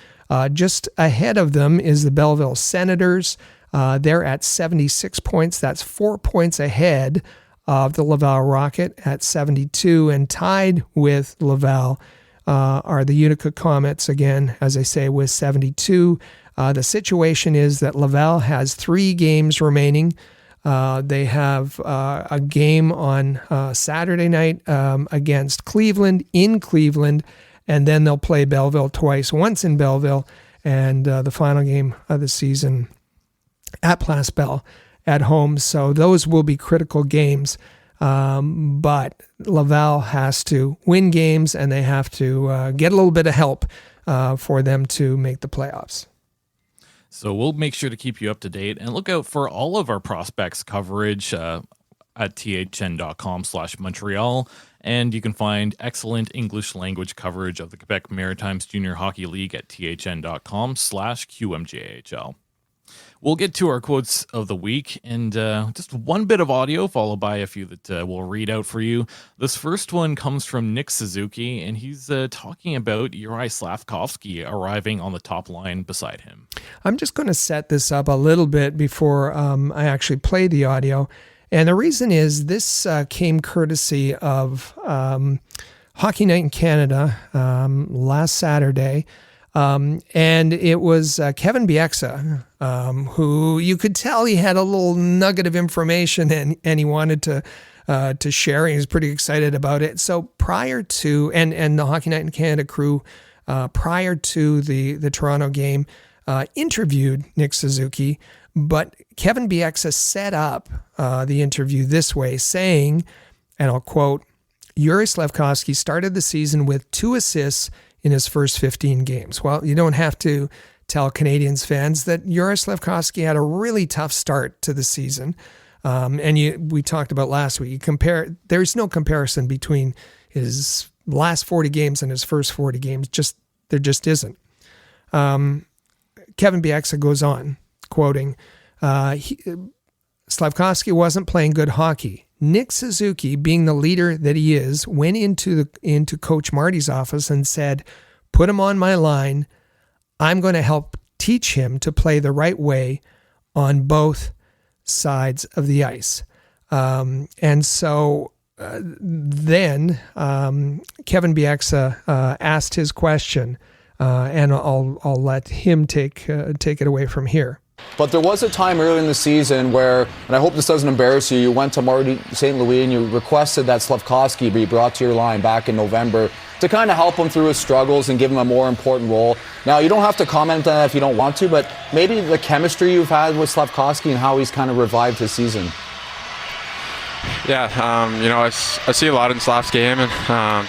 Just ahead of them is the Belleville Senators. They're at 76 points. That's 4 points ahead of the Laval Rocket at 72, and tied with Laval are the Utica Comets, again, as I say, with 72. The situation is that Laval has 3 games remaining. They have a game on Saturday night against Cleveland in Cleveland, and then they'll play Belleville twice, once in Belleville, and the final game of the season at Place Bell at home. So those will be critical games. But Laval has to win games, and they have to get a little bit of help for them to make the playoffs. So we'll make sure to keep you up to date and look out for all of our prospects coverage at thn.com/Montreal And you can find excellent English language coverage of the Quebec Maritimes Junior Hockey League at thn.com/QMJHL. We'll get to our quotes of the week and just one bit of audio followed by a few that we'll read out for you. This first one comes from Nick Suzuki, and he's talking about Juraj Slafkovsky arriving on the top line beside him. I'm just going to set this up a little bit before I actually play the audio. And the reason is this came courtesy of Hockey Night in Canada last Saturday. And it was Kevin Bieksa, who you could tell he had a little nugget of information and he wanted to share. He was pretty excited about it. So prior to, and the Hockey Night in Canada crew, prior to the Toronto game, interviewed Nick Suzuki, but Kevin Bieksa set up the interview this way, saying, and I'll quote, Juraj Slafkovsky started the season with 2 assists in his first 15 games. Well, you don't have to tell Canadiens fans that Juraj Slafkovsky had a really tough start to the season. We talked about last week. There's no comparison between his last 40 games and his first 40 games. There just isn't. Kevin Bieksa goes on, quoting, Slafkovsky wasn't playing good hockey. Nick Suzuki, being the leader that he is, went into Coach Marty's office and said, put him on my line. I'm going to help teach him to play the right way on both sides of the ice. And so then Kevin Bieksa asked his question, and I'll let him take it away from here. But there was a time early in the season where, and I hope this doesn't embarrass you, you went to Marty St. Louis and you requested that Slafkovsky be brought to your line back in November to kind of help him through his struggles and give him a more important role. Now, you don't have to comment on that if you don't want to, but maybe the chemistry you've had with Slafkovsky and how he's kind of revived his season. Yeah, I see a lot in Slav's game, and I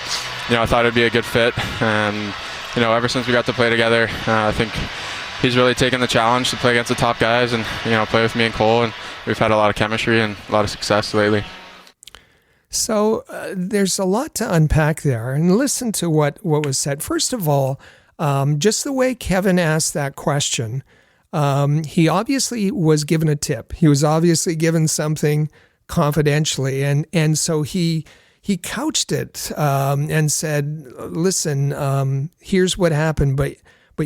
thought it'd be a good fit. And ever since we got to play together, I think he's really taken the challenge to play against the top guys and play with me and Cole, and we've had a lot of chemistry and a lot of success lately. So there's a lot to unpack there, and listen to what was said. First of all, just the way Kevin asked that question, he obviously was given a tip. He was obviously given something confidentially, and so he couched it and said, "Listen, here's what happened, but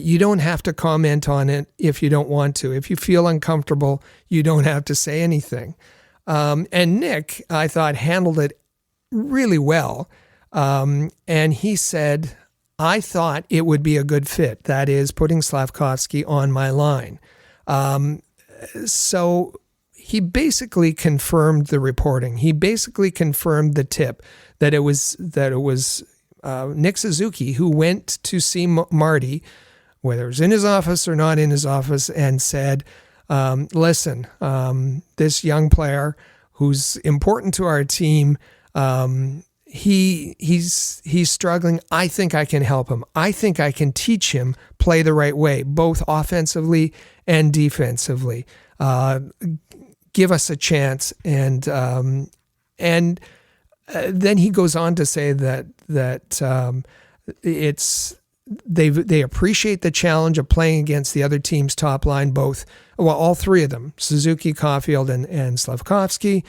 you don't have to comment on it if you don't want to. If you feel uncomfortable, you don't have to say anything." And Nick, I thought, handled it really well. And he said, I thought it would be a good fit. That is, putting Slafkovsky on my line. So he basically confirmed the reporting. He basically confirmed the tip that it was Nick Suzuki who went to see Marty, whether it was in his office or not in his office, and said, listen, this young player who's important to our team, he's struggling. I think I can help him. I think I can teach him play the right way, both offensively and defensively. Give us a chance. And then he goes on to say that they appreciate the challenge of playing against the other team's top line, all three of them, Suzuki, Caulfield, and Slafkovsky.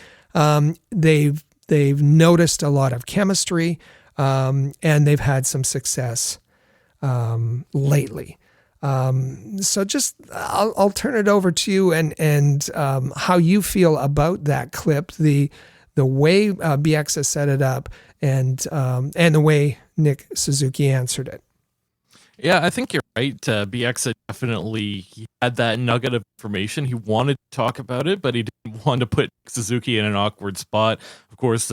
They've noticed a lot of chemistry, and they've had some success lately. So just I'll turn it over to you and how you feel about that clip, the way Bieksa set it up, and the way Nick Suzuki answered it. Yeah, I think you're right. Bieksa definitely had that nugget of information. He wanted to talk about it, but he didn't want to put Suzuki in an awkward spot. Of course,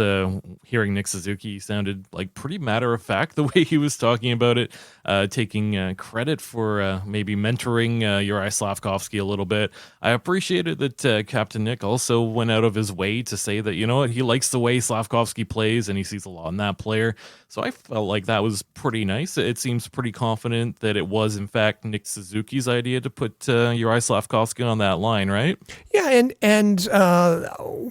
hearing Nick Suzuki sounded like pretty matter of fact the way he was talking about it, taking credit for maybe mentoring Juraj Slafkovsky a little bit. I appreciated that Captain Nick also went out of his way to say that, he likes the way Slafkovsky plays and he sees a lot in that player. So I felt like that was pretty nice. It seems pretty confident that it was, in fact, Nick Suzuki's idea to put Juraj Slafkovsky on that line, right? Yeah, and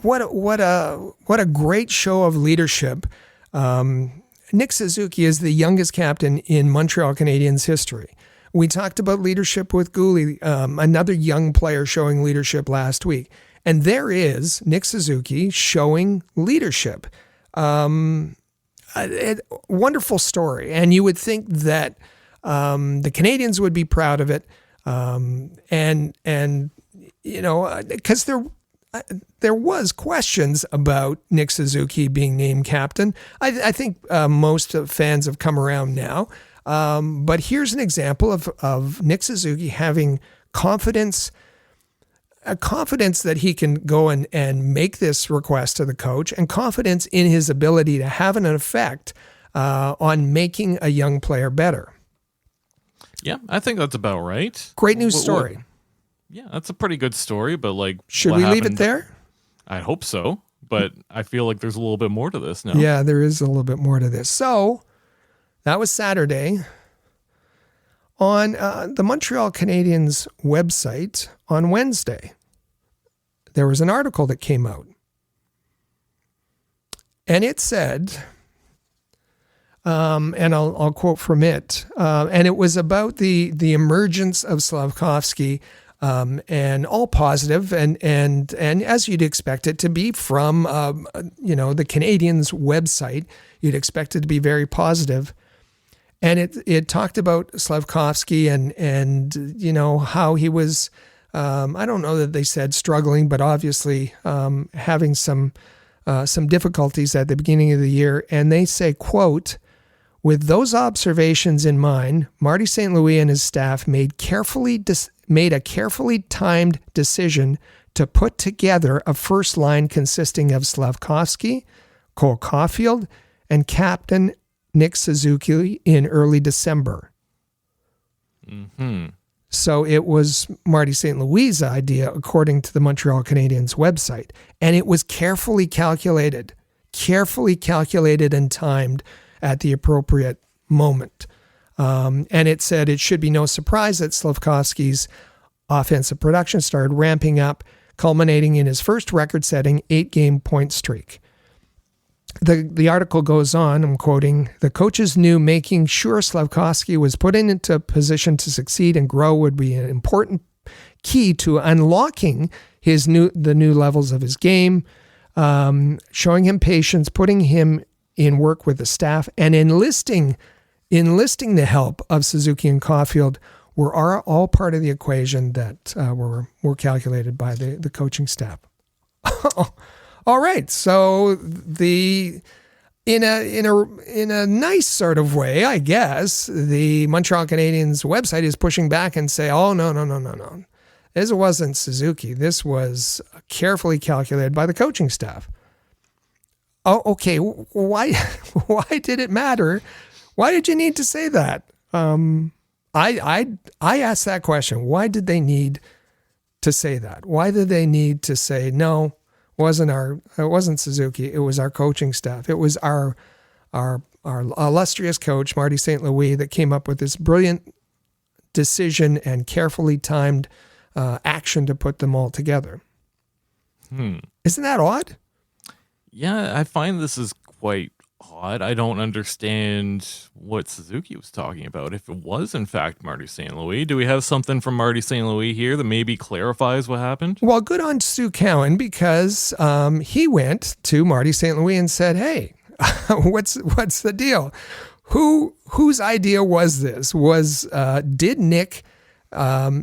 what a great show of leadership Nick Suzuki is the youngest captain in Montreal Canadiens history. We talked about leadership with Gouli, another young player showing leadership last week. And there is Nick Suzuki showing leadership. A wonderful story. And you would think that the Canadiens would be proud of it. And you know, because there was questions about Nick Suzuki being named captain. I think most fans have come around now. But here's an example of Nick Suzuki having confidence that he can go and make this request to the coach, and confidence in his ability to have an effect on making a young player better. Yeah, I think that's about right. Great news story. Yeah, that's a pretty good story, but like, should we leave it there? I hope so, but I feel like there's a little bit more to this now. Yeah, there is a little bit more to this. So that was Saturday. On the Montreal Canadiens website on Wednesday, there was an article that came out. And it said, and I'll quote from it, and it was about the emergence of Slafkovsky, and all positive, and as you'd expect it to be from the Canadiens website, you'd expect it to be very positive. And it talked about Slafkovsky and you know how he was, I don't know that they said struggling, but obviously having some difficulties at the beginning of the year. And they say, quote, "With those observations in mind, Marty St. Louis and his staff made a carefully timed decision to put together a first line consisting of Slafkovsky, Cole Caulfield, and captain Nick Suzuki in early December." Mm-hmm. So it was Marty St. Louis' idea, according to the Montreal Canadiens website. And it was carefully calculated and timed at the appropriate moment. And it said it should be no surprise that Slafkovsky's offensive production started ramping up, culminating in his first record-setting 8-game point streak. The article goes on, I'm quoting, "The coaches knew making sure Slafkovsky was put into a position to succeed and grow would be an important key to unlocking the new levels of his game, showing him patience, putting him in work with the staff, and enlisting the help of Suzuki and Caulfield were all part of the equation that were calculated by the coaching staff." All right, so in a nice sort of way, I guess, the Montreal Canadiens website is pushing back and say, "Oh no, this wasn't Suzuki. This was carefully calculated by the coaching staff." Oh, okay. Why did it matter? Why did you need to say that? I asked that question. Why did they need to say that? Why did they need to say no? It wasn't Suzuki. It was our coaching staff. It was our illustrious coach, Marty St. Louis, that came up with this brilliant decision and carefully timed action to put them all together. Isn't that odd? Yeah, I find this is quite odd. I don't understand what Suzuki was talking about. If it was, in fact, Marty St. Louis, do we have something from Marty St. Louis here that maybe clarifies what happened? Well, good on Stu Cowan, because he went to Marty St. Louis and said, "Hey, what's the deal? Whose idea was this? Did Nick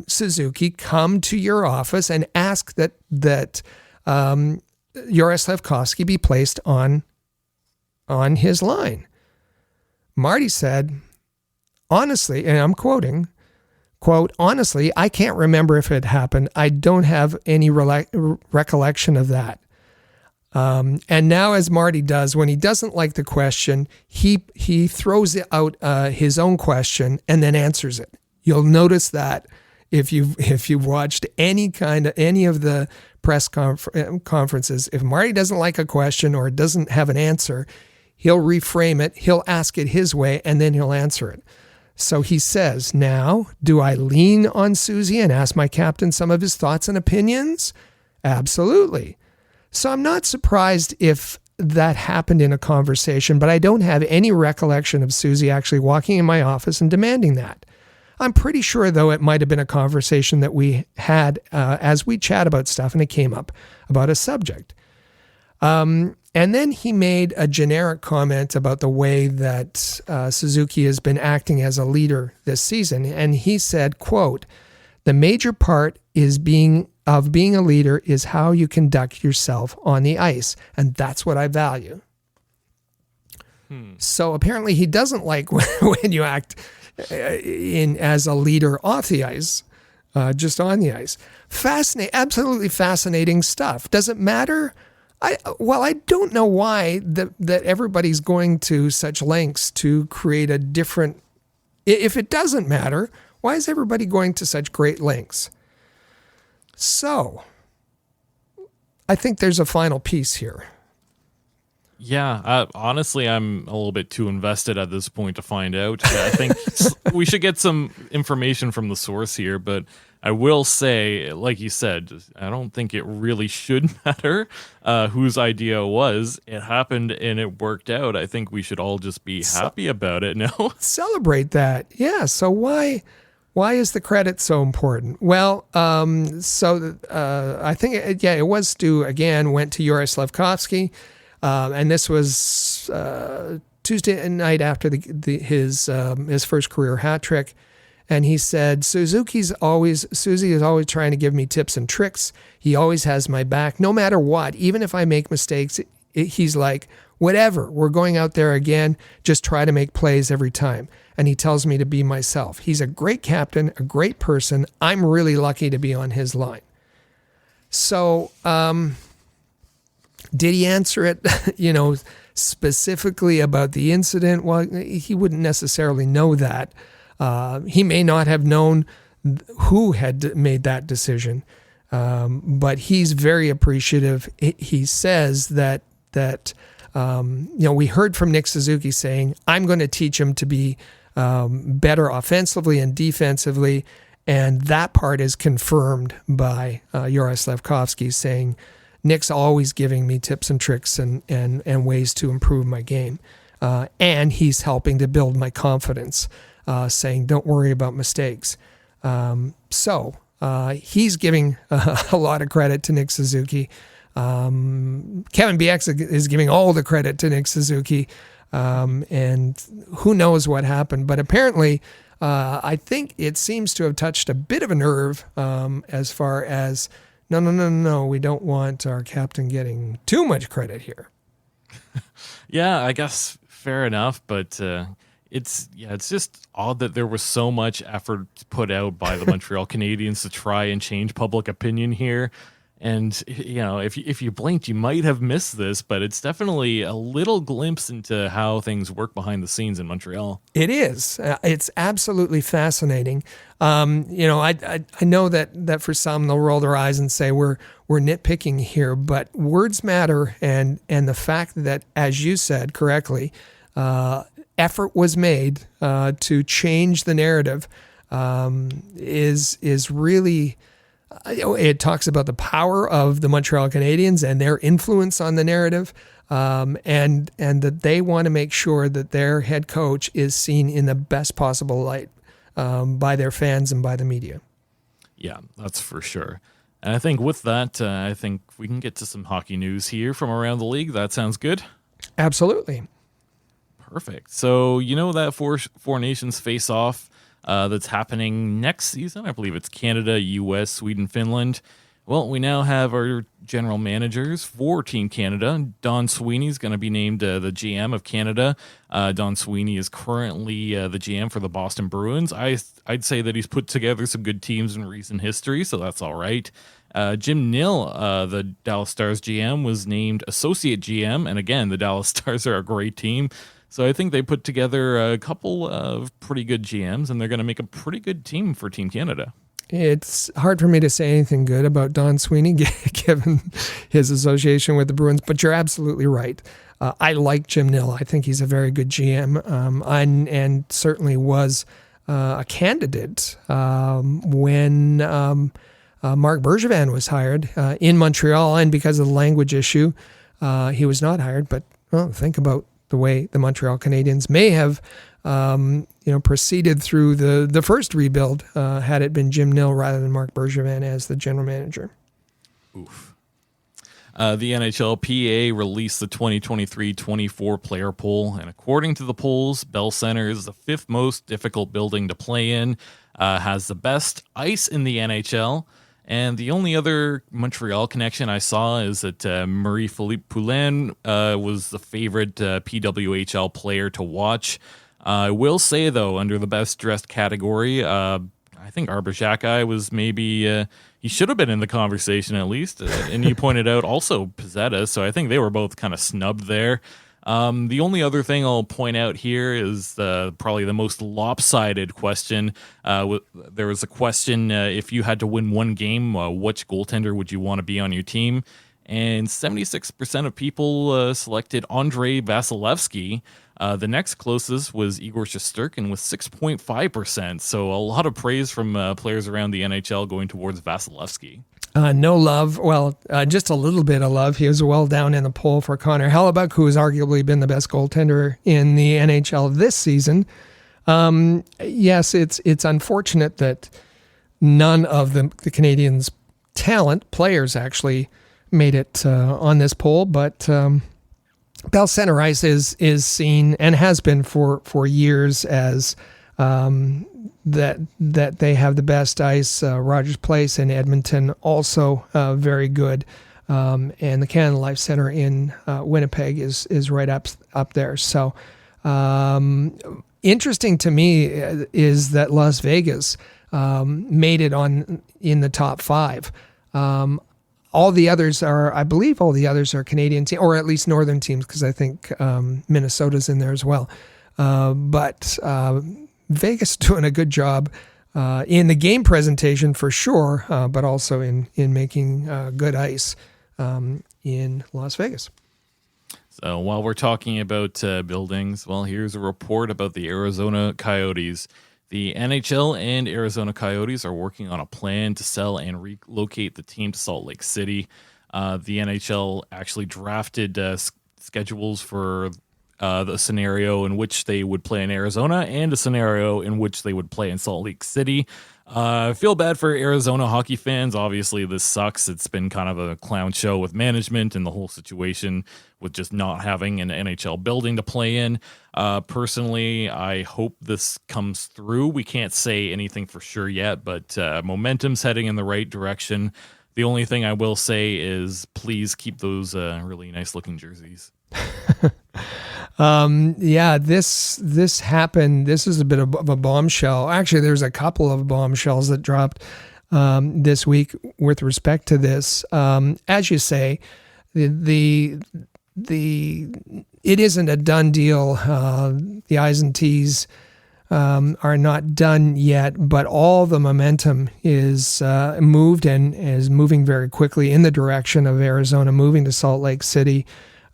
Suzuki come to your office and ask that Juraj Slafkovsky be placed on his line?" Marty said, honestly, and I'm quoting, quote, "Honestly, I can't remember if it happened. I don't have any recollection of that." And now, as Marty does, when he doesn't like the question, he throws out his own question and then answers it. You'll notice that if you've watched any of the press conferences, if Marty doesn't like a question or doesn't have an answer, he'll reframe it, he'll ask it his way, and then he'll answer it. So he says, "Now, do I lean on Susie and ask my captain some of his thoughts and opinions? Absolutely. So I'm not surprised if that happened in a conversation, but I don't have any recollection of Susie actually walking in my office and demanding that. I'm pretty sure, though, it might have been a conversation that we had as we chat about stuff, and it came up about a subject. And then he made a generic comment about the way that Suzuki has been acting as a leader this season. And he said, quote, "The major part is being a leader is how you conduct yourself on the ice. And that's what I value." So apparently he doesn't like when you act as a leader off the ice, just on the ice. Absolutely fascinating stuff. Does it matter? I don't know why that everybody's going to such lengths to create a different. If it doesn't matter, why is everybody going to such great lengths? So, I think there's a final piece here. Yeah, honestly, I'm a little bit too invested at this point to find out. I think we should get some information from the source here, but I will say, like you said, I don't think it really should matter whose idea it was. It happened and it worked out. I think we should all just be happy about it now. Celebrate that. Yeah, so why is the credit so important? Well, I think, it was Stu, again, went to Juraj Slafkovsky. And this was Tuesday night after his first career hat trick. And he said, Susie is always trying to give me tips and tricks. He always has my back, no matter what. Even if I make mistakes, he's like, whatever, we're going out there again. Just try to make plays every time. And he tells me to be myself. He's a great captain, a great person. I'm really lucky to be on his line. So, did he answer it, specifically about the incident? Well, he wouldn't necessarily know that. He may not have known who had made that decision, but he's very appreciative. He says that we heard from Nick Suzuki saying, "I'm going to teach him to be better offensively and defensively," and that part is confirmed by Juraj Slafkovsky saying, "Nick's always giving me tips and tricks and ways to improve my game. And he's helping to build my confidence, saying, don't worry about mistakes." So he's giving a lot of credit to Nick Suzuki. Kevin Bieksa is giving all the credit to Nick Suzuki. And who knows what happened. But apparently, I think it seems to have touched a bit of a nerve as far as, No, we don't want our captain getting too much credit here. Yeah, I guess fair enough, but it's just odd that there was so much effort put out by the Montreal Canadiens to try and change public opinion here. And, if you blinked, you might have missed this, but it's definitely a little glimpse into how things work behind the scenes in Montreal. It is. It's absolutely fascinating. I know that for some, they'll roll their eyes and say we're nitpicking here, but words matter. And the fact that, as you said correctly, effort was made to change the narrative is really... It talks about the power of the Montreal Canadiens and their influence on the narrative, and that they want to make sure that their head coach is seen in the best possible light by their fans and by the media. Yeah, that's for sure. And I think with that, I think we can get to some hockey news here from around the league. That sounds good? Absolutely. Perfect. So, that Four Nations face-off that's happening next season. I believe it's Canada, U.S., Sweden, Finland. Well, we now have our general managers for Team Canada. Don Sweeney is going to be named the GM of Canada. Don Sweeney is currently the GM for the Boston Bruins. I'd say that he's put together some good teams in recent history, so that's all right. Jim Nill, the Dallas Stars GM, was named Associate GM. And again, the Dallas Stars are a great team. So I think they put together a couple of pretty good GMs, and they're going to make a pretty good team for Team Canada. It's hard for me to say anything good about Don Sweeney, given his association with the Bruins, but you're absolutely right. I like Jim Nill. I think he's a very good GM, and certainly was a candidate when Marc Bergevin was hired in Montreal, and because of the language issue, he was not hired. But think about the way the Montreal Canadiens may have proceeded through the first rebuild had it been Jim Nill rather than Marc Bergevin as the general manager. Oof. The NHLPA released the 2023-24 player poll, and according to the polls, Bell Center is the fifth most difficult building to play in, has the best ice in the NHL, and the only other Montreal connection I saw is that Marie-Philippe Poulin was the favorite PWHL player to watch. I will say, though, under the best dressed category, I think Arber Xhekaj was maybe he should have been in the conversation at least. And you pointed out also Pizzetta, so I think they were both kind of snubbed there. The only other thing I'll point out here is probably the most lopsided question. There was a question, if you had to win one game, which goaltender would you want to be on your team? And 76% of people selected Andrei Vasilevsky. The next closest was Igor Shesterkin with 6.5%. So a lot of praise from players around the NHL going towards Vasilevsky. No love. Well, just a little bit of love. He was well down in the poll for Connor Hellebuck, who has arguably been the best goaltender in the NHL this season. Yes, it's unfortunate that none of the Canadiens' players actually made it on this poll, but Bell Center Ice is seen and has been for years as that they have the best ice. Rogers Place in Edmonton also very good, and the Canada Life Center in Winnipeg is right up there. So interesting to me is that Las Vegas made it in the top five. All the others I believe all the others are Canadian teams, or at least northern teams, because I think Minnesota's in there as well. But Vegas doing a good job in the game presentation for sure, but also in making good ice in Las Vegas. So while we're talking about buildings, well, here's a report about the Arizona Coyotes. The NHL and Arizona Coyotes are working on a plan to sell and relocate the team to Salt Lake City. The NHL actually drafted schedules for the scenario in which they would play in Arizona and a scenario in which they would play in Salt Lake City. I feel bad for Arizona hockey fans. Obviously, this sucks. It's been kind of a clown show with management and the whole situation with just not having an NHL building to play in. Personally, I hope this comes through. We can't say anything for sure yet, but momentum's heading in the right direction. The only thing I will say is please keep those really nice-looking jerseys. This happened. This is a bit of a bombshell. Actually, there's a couple of bombshells that dropped this week with respect to this. As you say, it isn't a done deal. The I's and T's are not done yet, but all the momentum is moved and is moving very quickly in the direction of Arizona moving to Salt Lake City.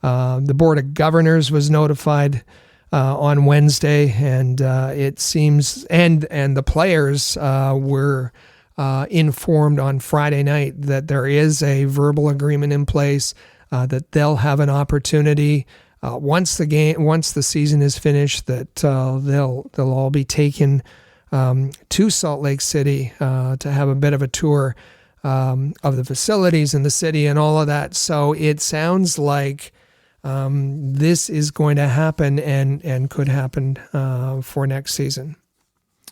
The Board of Governors was notified on Wednesday, and it seems, and the players were informed on Friday night that there is a verbal agreement in place, that they'll have an opportunity once the season is finished, that they'll all be taken to Salt Lake City to have a bit of a tour of the facilities in the city and all of that. So it sounds like this is going to happen and could happen for next season.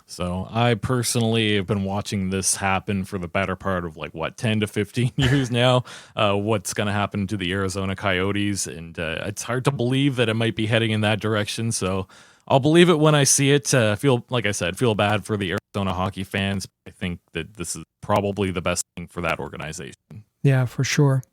So I personally have been watching this happen for the better part of 10 to 15 years now. What's going to happen to the Arizona Coyotes, and it's hard to believe that it might be heading in that direction. So I'll believe it when I see it. Feel bad for the Arizona hockey fans. I think that this is probably the best thing for that organization. Yeah, for sure.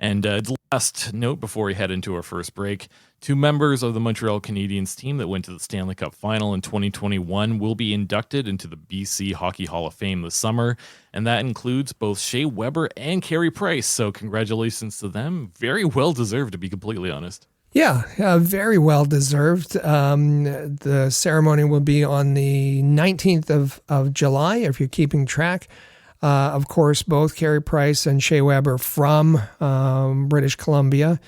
And last note before we head into our first break, 2 members of the Montreal Canadiens team that went to the Stanley Cup Final in 2021 will be inducted into the BC Hockey Hall of Fame this summer, and that includes both Shea Weber and Carey Price. So congratulations to them. Very well deserved, to be completely honest. Yeah, very well deserved. The ceremony will be on the 19th of July, if you're keeping track. Of course, both Carey Price and Shea Weber from British Columbia.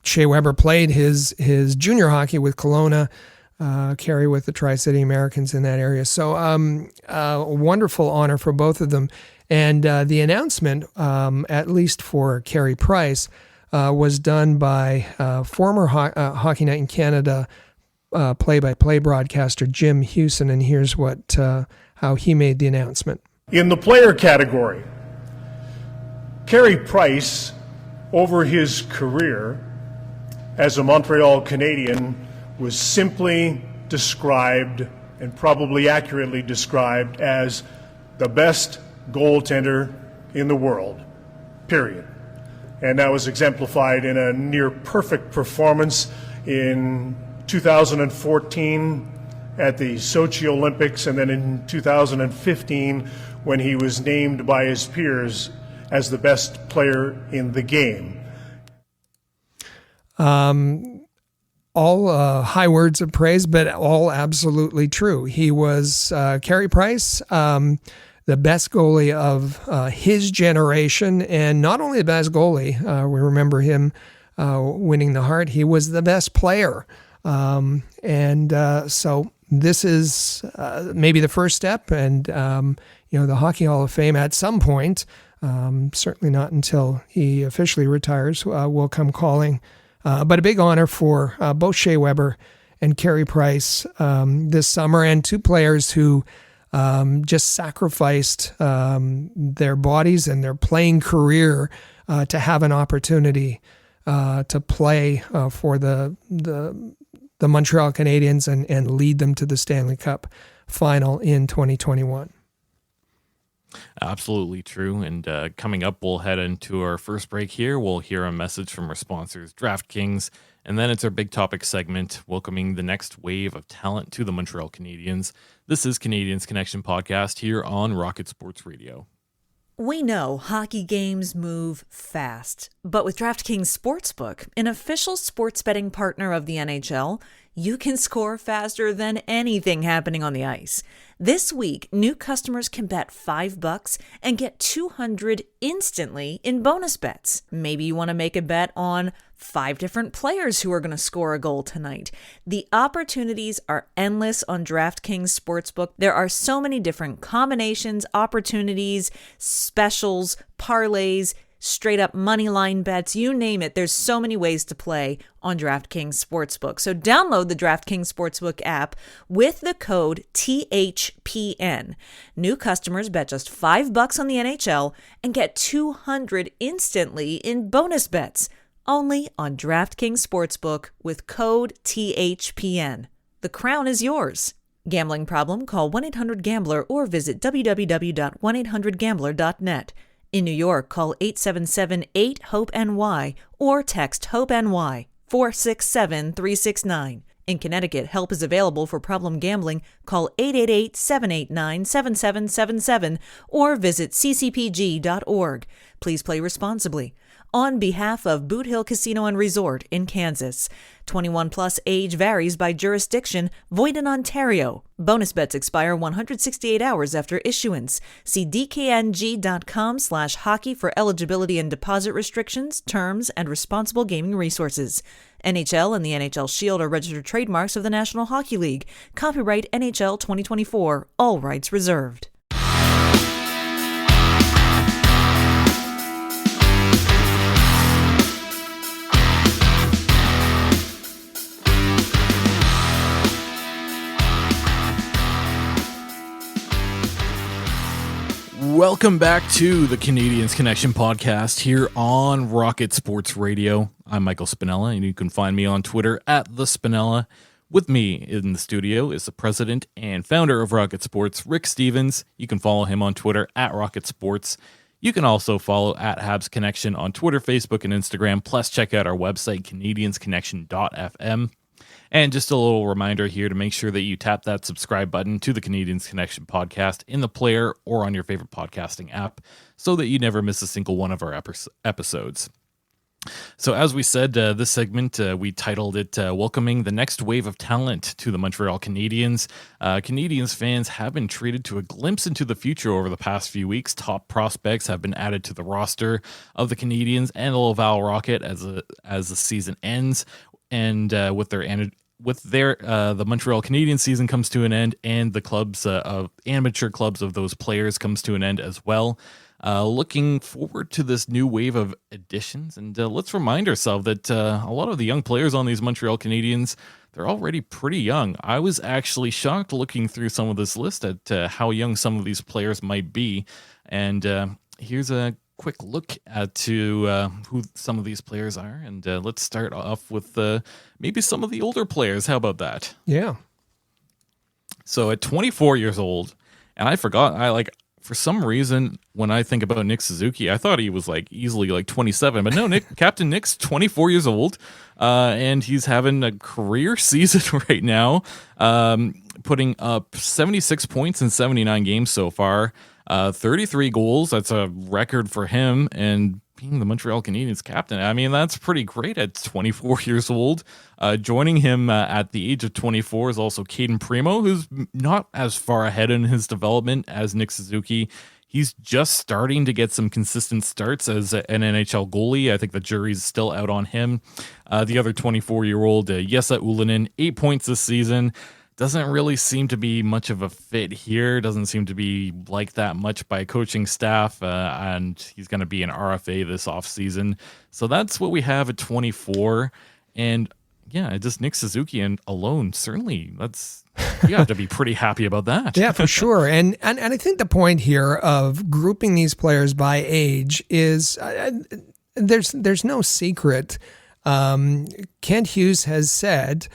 Shea Weber played his junior hockey with Kelowna, Carey with the Tri-City Americans in that area. So a wonderful honor for both of them. And the announcement, at least for Carey Price, was done by former Hockey Night in Canada play-by-play broadcaster Jim Hewson, and here's how he made the announcement. In the player category, Carey Price, over his career as a Montreal Canadien, was simply described, and probably accurately described, as the best goaltender in the world, period. And that was exemplified in a near-perfect performance in 2014 at the Sochi Olympics, and then in 2015 when he was named by his peers as the best player in the game. All high words of praise, but all absolutely true. He was, Carey Price, the best goalie of his generation, and not only the best goalie, we remember him winning the Hart, he was the best player. So this is maybe the first step, and the Hockey Hall of Fame at some point, certainly not until he officially retires, will come calling. But a big honor for both Shea Weber and Carey Price this summer, and two players who just sacrificed their bodies and their playing career to have an opportunity to play for the Montreal Canadiens and lead them to the Stanley Cup final in 2021. Absolutely true. And coming up, we'll head into our first break here. We'll hear a message from our sponsors, DraftKings, and then it's our big topic segment, welcoming the next wave of talent to the Montreal Canadiens. This is Canadiens Connection Podcast here on Rocket Sports Radio. We know hockey games move fast, but with DraftKings Sportsbook, an official sports betting partner of the NHL, you can score faster than anything happening on the ice. This week, new customers can bet $5 and get $200 instantly in bonus bets. Maybe you want to make a bet on 5 different players who are going to score a goal tonight. The opportunities are endless on DraftKings Sportsbook. There are so many different combinations, opportunities, specials, parlays, straight up money line bets, you name it. There's so many ways to play on DraftKings Sportsbook. So download the DraftKings Sportsbook app with the code THPN. New customers bet just $5 on the NHL and get $200 instantly in bonus bets. Only on DraftKings Sportsbook with code THPN. The crown is yours. Gambling problem? Call 1-800-GAMBLER or visit www.1800gambler.net. In New York, call 877-8-HOPE-NY or text HOPE-NY 467-369. In Connecticut, help is available for problem gambling. Call 888-789-7777 or visit ccpg.org. Please play responsibly. On behalf of Boot Hill Casino and Resort in Kansas. 21 plus age varies by jurisdiction, void in Ontario. Bonus bets expire 168 hours after issuance. See dkng.com/hockey for eligibility and deposit restrictions, terms, and responsible gaming resources. NHL and the NHL Shield are registered trademarks of the National Hockey League. Copyright NHL 2024. All rights reserved. Welcome back to the Canadiens Connection Podcast here on Rocket Sports Radio. I'm Michael Spinella, and you can find me on Twitter at The Spinella. With me in the studio is the president and founder of Rocket Sports, Rick Stevens. You can follow him on Twitter at Rocket Sports. You can also follow at Habs Connection on Twitter, Facebook, and Instagram. Plus, check out our website, canadiensconnection.fm. And just a little reminder here to make sure that you tap that subscribe button to the Canadiens Connection podcast in the player or on your favorite podcasting app so that you never miss a single one of our episodes. So as we said, this segment, we titled it Welcoming the Next Wave of Talent to the Montreal Canadiens. Canadiens fans have been treated to a glimpse into the future over the past few weeks. Top prospects have been added to the roster of the Canadiens and the Laval Rocket as the season ends, and with their the Montreal Canadiens season comes to an end, and the clubs of amateur clubs of those players comes to an end as well. Looking forward to this new wave of additions, and let's remind ourselves that a lot of the young players on these Montreal Canadiens, they're already pretty young. I was actually shocked looking through some of this list at how young some of these players might be, and here's a quick look at who some of these players are, and let's start off with maybe some of the older players. How about that? Yeah. So at 24 years old, and I forgot, for some reason, when I think about Nick Suzuki, I thought he was easily 27, but no, Captain Nick's 24 years old, and he's having a career season right now, putting up 76 points in 79 games so far, 33 goals. That's a record for him, and being the Montreal Canadiens captain, I mean, that's pretty great at 24 years old. Joining him at the age of 24 is also Caden Primo, who's not as far ahead in his development as Nick Suzuki. He's just starting to get some consistent starts as an NHL goalie. I think the jury's still out on him. The other 24-year-old, Jesse Ullinen, 8 points this season. Doesn't really seem to be much of a fit here. Doesn't seem to be liked that much by coaching staff, and he's going to be an RFA this offseason. So that's what we have at 24. And yeah, just Nick Suzuki and alone, certainly you have to be pretty happy about that. Yeah, for sure. And I think the point here of grouping these players by age is there's no secret. Kent Hughes has said,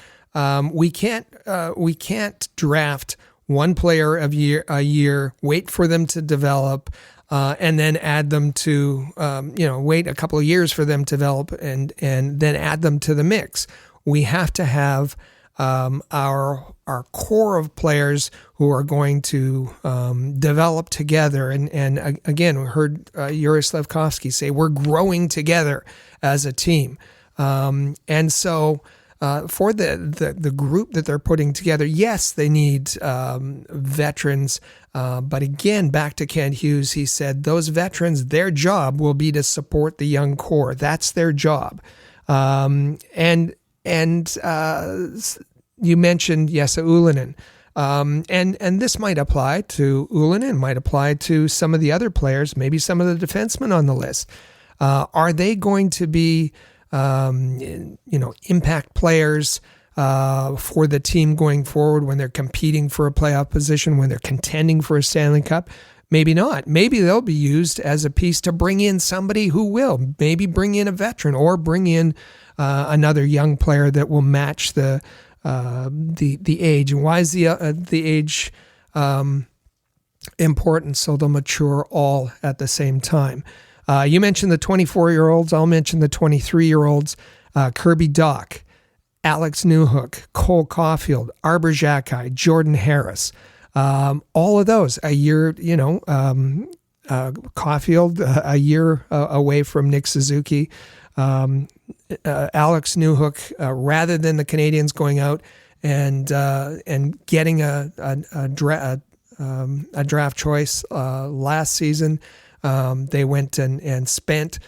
we can't draft one player a year, wait for them to develop, and then add them to, wait a couple of years for them to develop and then add them to the mix. We have to have our core of players who are going to develop together. And again, we heard Yuri Slafkovsky say we're growing together as a team, and so. For the group that they're putting together, yes, they need veterans. But again, back to Kent Hughes, he said those veterans, their job will be to support the young core. That's their job. And you mentioned Jesse Ullinen. And this might apply to Ullinen, might apply to some of the other players, maybe some of the defensemen on the list. Are they going to be impact players for the team going forward when they're competing for a playoff position, when they're contending for a Stanley Cup? Maybe not. Maybe they'll be used as a piece to bring in somebody who will. Maybe bring in a veteran or bring in another young player that will match the age. And why is the age important? So they'll mature all at the same time. You mentioned the 24-year-olds. I'll mention the 23-year-olds. Kirby Dach, Alex Newhook, Cole Caulfield, Arber Xhekaj, Jordan Harris. All of those a year, Caulfield a year away from Nick Suzuki. Alex Newhook, rather than the Canadiens going out and getting a draft choice last season, they went and spent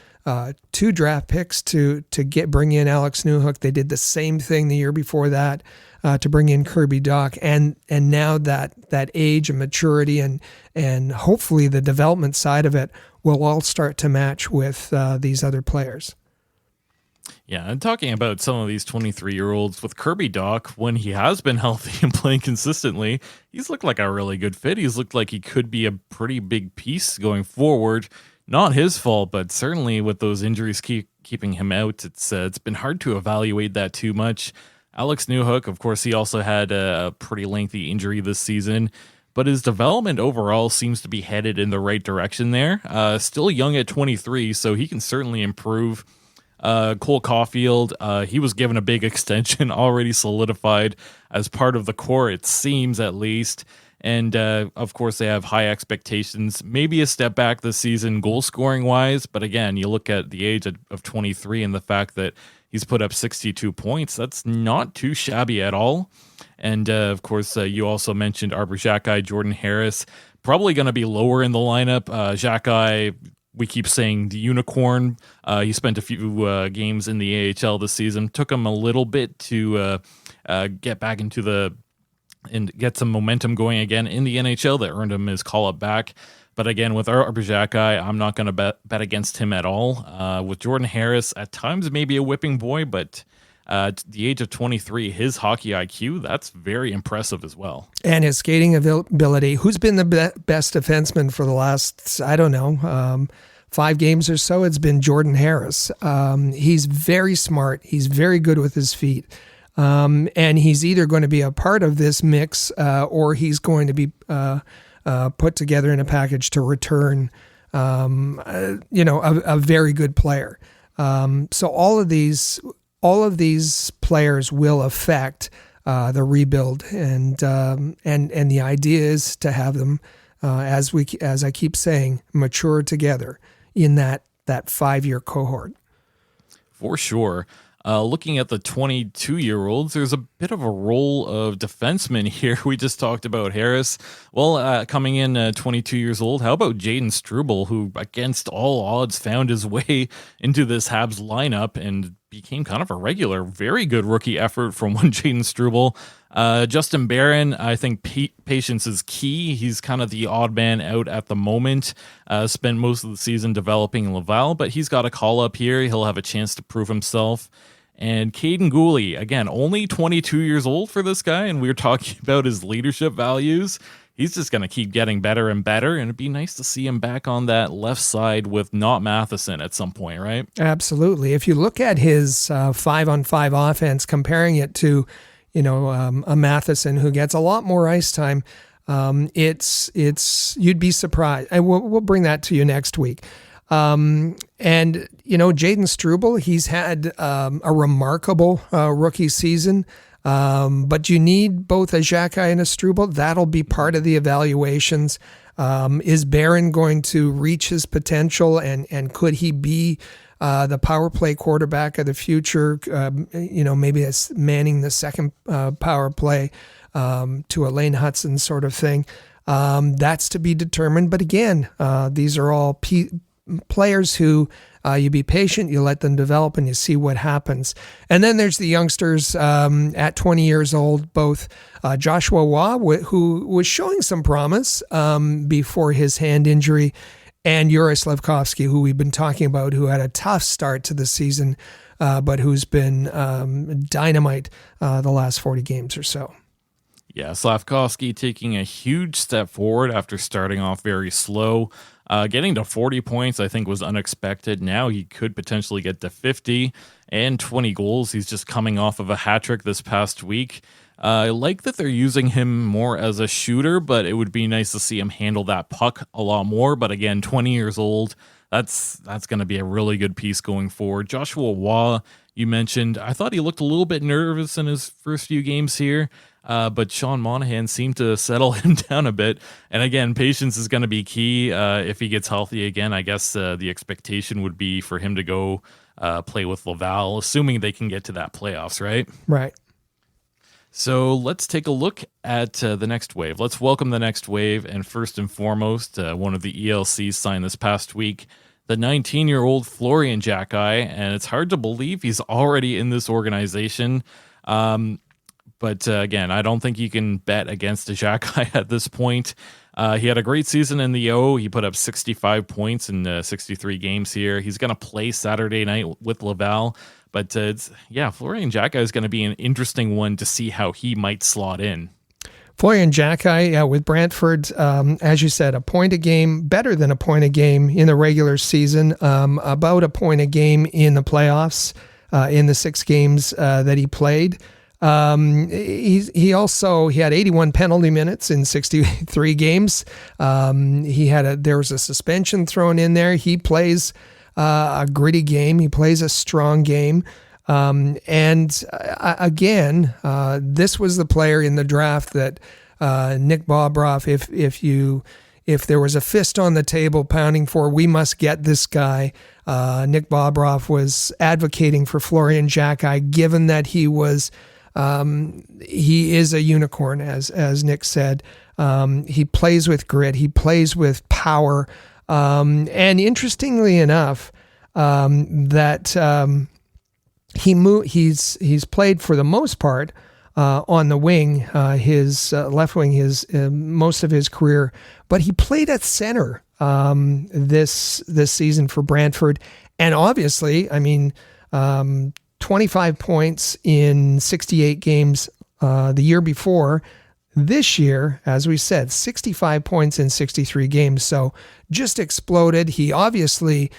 2 draft picks to bring in Alex Newhook. They did the same thing the year before that to bring in Kirby Dach, and now that age and maturity and hopefully the development side of it will all start to match with these other players. Yeah, and talking about some of these 23-year-olds, with Kirby Dach, when he has been healthy and playing consistently, he's looked like a really good fit. He's looked like he could be a pretty big piece going forward. Not his fault, but certainly with those injuries keeping him out, it's been hard to evaluate that too much. Alex Newhook, of course, he also had a pretty lengthy injury this season, but his development overall seems to be headed in the right direction there. Still young at 23, so he can certainly improve. Cole Caulfield, he was given a big extension, already solidified as part of the core, it seems at least. And of course, they have high expectations. Maybe a step back this season, goal scoring wise. But again, you look at the age of 23 and the fact that he's put up 62 points. That's not too shabby at all. And of course, you also mentioned Arber Xhekaj, Jordan Harris, probably going to be lower in the lineup. Xhekaj, we keep saying the unicorn. He spent a few games in the AHL this season. Took him a little bit to get back into and get some momentum going again in the NHL that earned him his call-up back. But again, with Arber Xhekaj, I'm not going to bet against him at all. With Jordan Harris, at times maybe a whipping boy, but at the age of 23, his hockey IQ, that's very impressive as well. And his skating ability. Who's been the best defenseman for the last, 5 games or so? It's been Jordan Harris. He's very smart. He's very good with his feet. And he's either going to be a part of this mix or he's going to be put together in a package to return, a very good player. So all of these players will affect the rebuild, and the idea is to have them, as I keep saying, mature together in that 5-year cohort. For sure. Looking at the 22-year-olds, there's a bit of a role of defenseman here. We just talked about Harris. Well, coming in 22 years old, how about Jaden Struble, who against all odds found his way into this Habs lineup and became kind of a regular. Very good rookie effort from one Jaden Struble. Justin Barron, I think patience is key. He's kind of the odd man out at the moment. Spent most of the season developing in Laval, but he's got a call up here. He'll have a chance to prove himself. And Caden Gooley, again, only 22 years old for this guy, and we were talking about his leadership values. He's just going to keep getting better and better, and it'd be nice to see him back on that left side with not Matheson at some point, right? Absolutely. If you look at his 5-on-5 offense, comparing it to, a Matheson who gets a lot more ice time, it's you'd be surprised. And we'll bring that to you next week. Jaden Struble, he's had a remarkable rookie season. But you need both a Xhekaj and a Struble. That'll be part of the evaluations. Is Barron going to reach his potential, and could he be the power play quarterback of the future? Maybe it's manning the second power play to a Lane Hutson sort of thing. That's to be determined. But again, these are all players who you be patient, you let them develop, and you see what happens. And then there's the youngsters at 20 years old, both Joshua Waugh, who was showing some promise before his hand injury, and Yuri Slafkovsky, who we've been talking about, who had a tough start to the season, but who's been dynamite the last 40 games or so. Yeah, Slafkovsky taking a huge step forward after starting off very slow. Getting to 40 points, I think, was unexpected. Now he could potentially get to 50 and 20 goals. He's just coming off of a hat trick this past week. I like that they're using him more as a shooter, but it would be nice to see him handle that puck a lot more. But again, 20 years old, that's going to be a really good piece going forward. Joshua Waugh, you mentioned, I thought he looked a little bit nervous in his first few games here. But Sean Monahan seemed to settle him down a bit. And again, patience is going to be key. If he gets healthy again, I guess the expectation would be for him to go play with Laval, assuming they can get to that playoffs, right? Right. So let's take a look at the next wave. Let's welcome the next wave. And first and foremost, one of the ELCs signed this past week, the 19-year-old Florian Xhekaj. And it's hard to believe he's already in this organization. But again, I don't think you can bet against a Xhekaj at this point. He had a great season in the O. He put up 65 points in 63 games here. He's going to play Saturday night with Laval. But Florian Xhekaj is going to be an interesting one to see how he might slot in. Florian Xhekaj with Brantford, as you said, a point a game, better than a point a game in the regular season, about a point a game in the playoffs in the 6 games that he played. He had 81 penalty minutes in 63 games. There was a suspension thrown in there. He plays a gritty game. He plays a strong game. Again, this was the player in the draft that Nick Bobroff, if there was a fist on the table pounding for, we must get this guy, Nick Bobroff was advocating for Florian Xhekaj, given that he is a unicorn, as Nick said. He plays with grit. He plays with power. And interestingly enough, he's played for the most part on the wing, his left wing, his most of his career, but he played at center this season for Brantford, and obviously, 25 points in 68 games the year before. This year, as we said, 65 points in 63 games, so just exploded. He obviously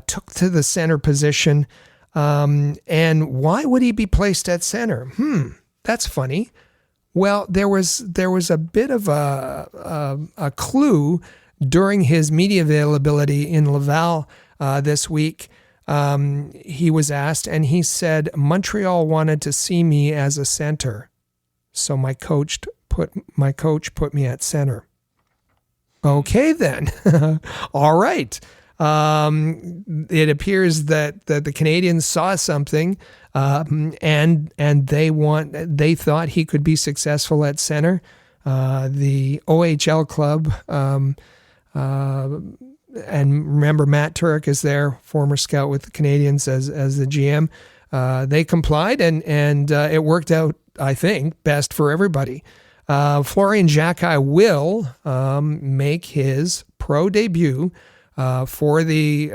took to the center position, and why would he be placed at center? That's funny. Well, there was a bit of a clue during his media availability in Laval this week. He was asked, and he said, Montreal wanted to see me as a center, so my coach put me at center. Okay, then. All right. It appears that the Canadiens saw something, and they thought he could be successful at center. The OHL club, and remember Matt Turek is there, former scout with the Canadiens as the GM. They complied, and it worked out, I think, best for everybody. Florian Xhekaj will make his pro debut for the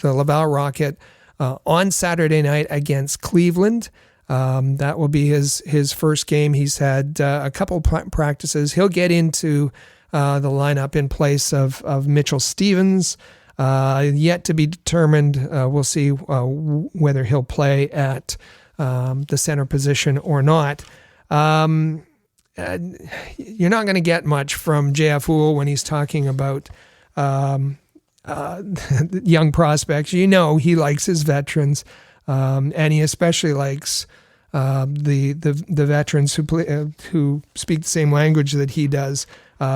Laval Rocket on Saturday night against Cleveland. That will be his first game. He's had a couple practices. He'll get into the lineup in place of Mitchell Stevens. Yet to be determined. We'll see whether he'll play at the center position or not. You're not going to get much from J.F. Houle when he's talking about young prospects. You know he likes his veterans, and he especially likes the veterans who speak the same language that he does.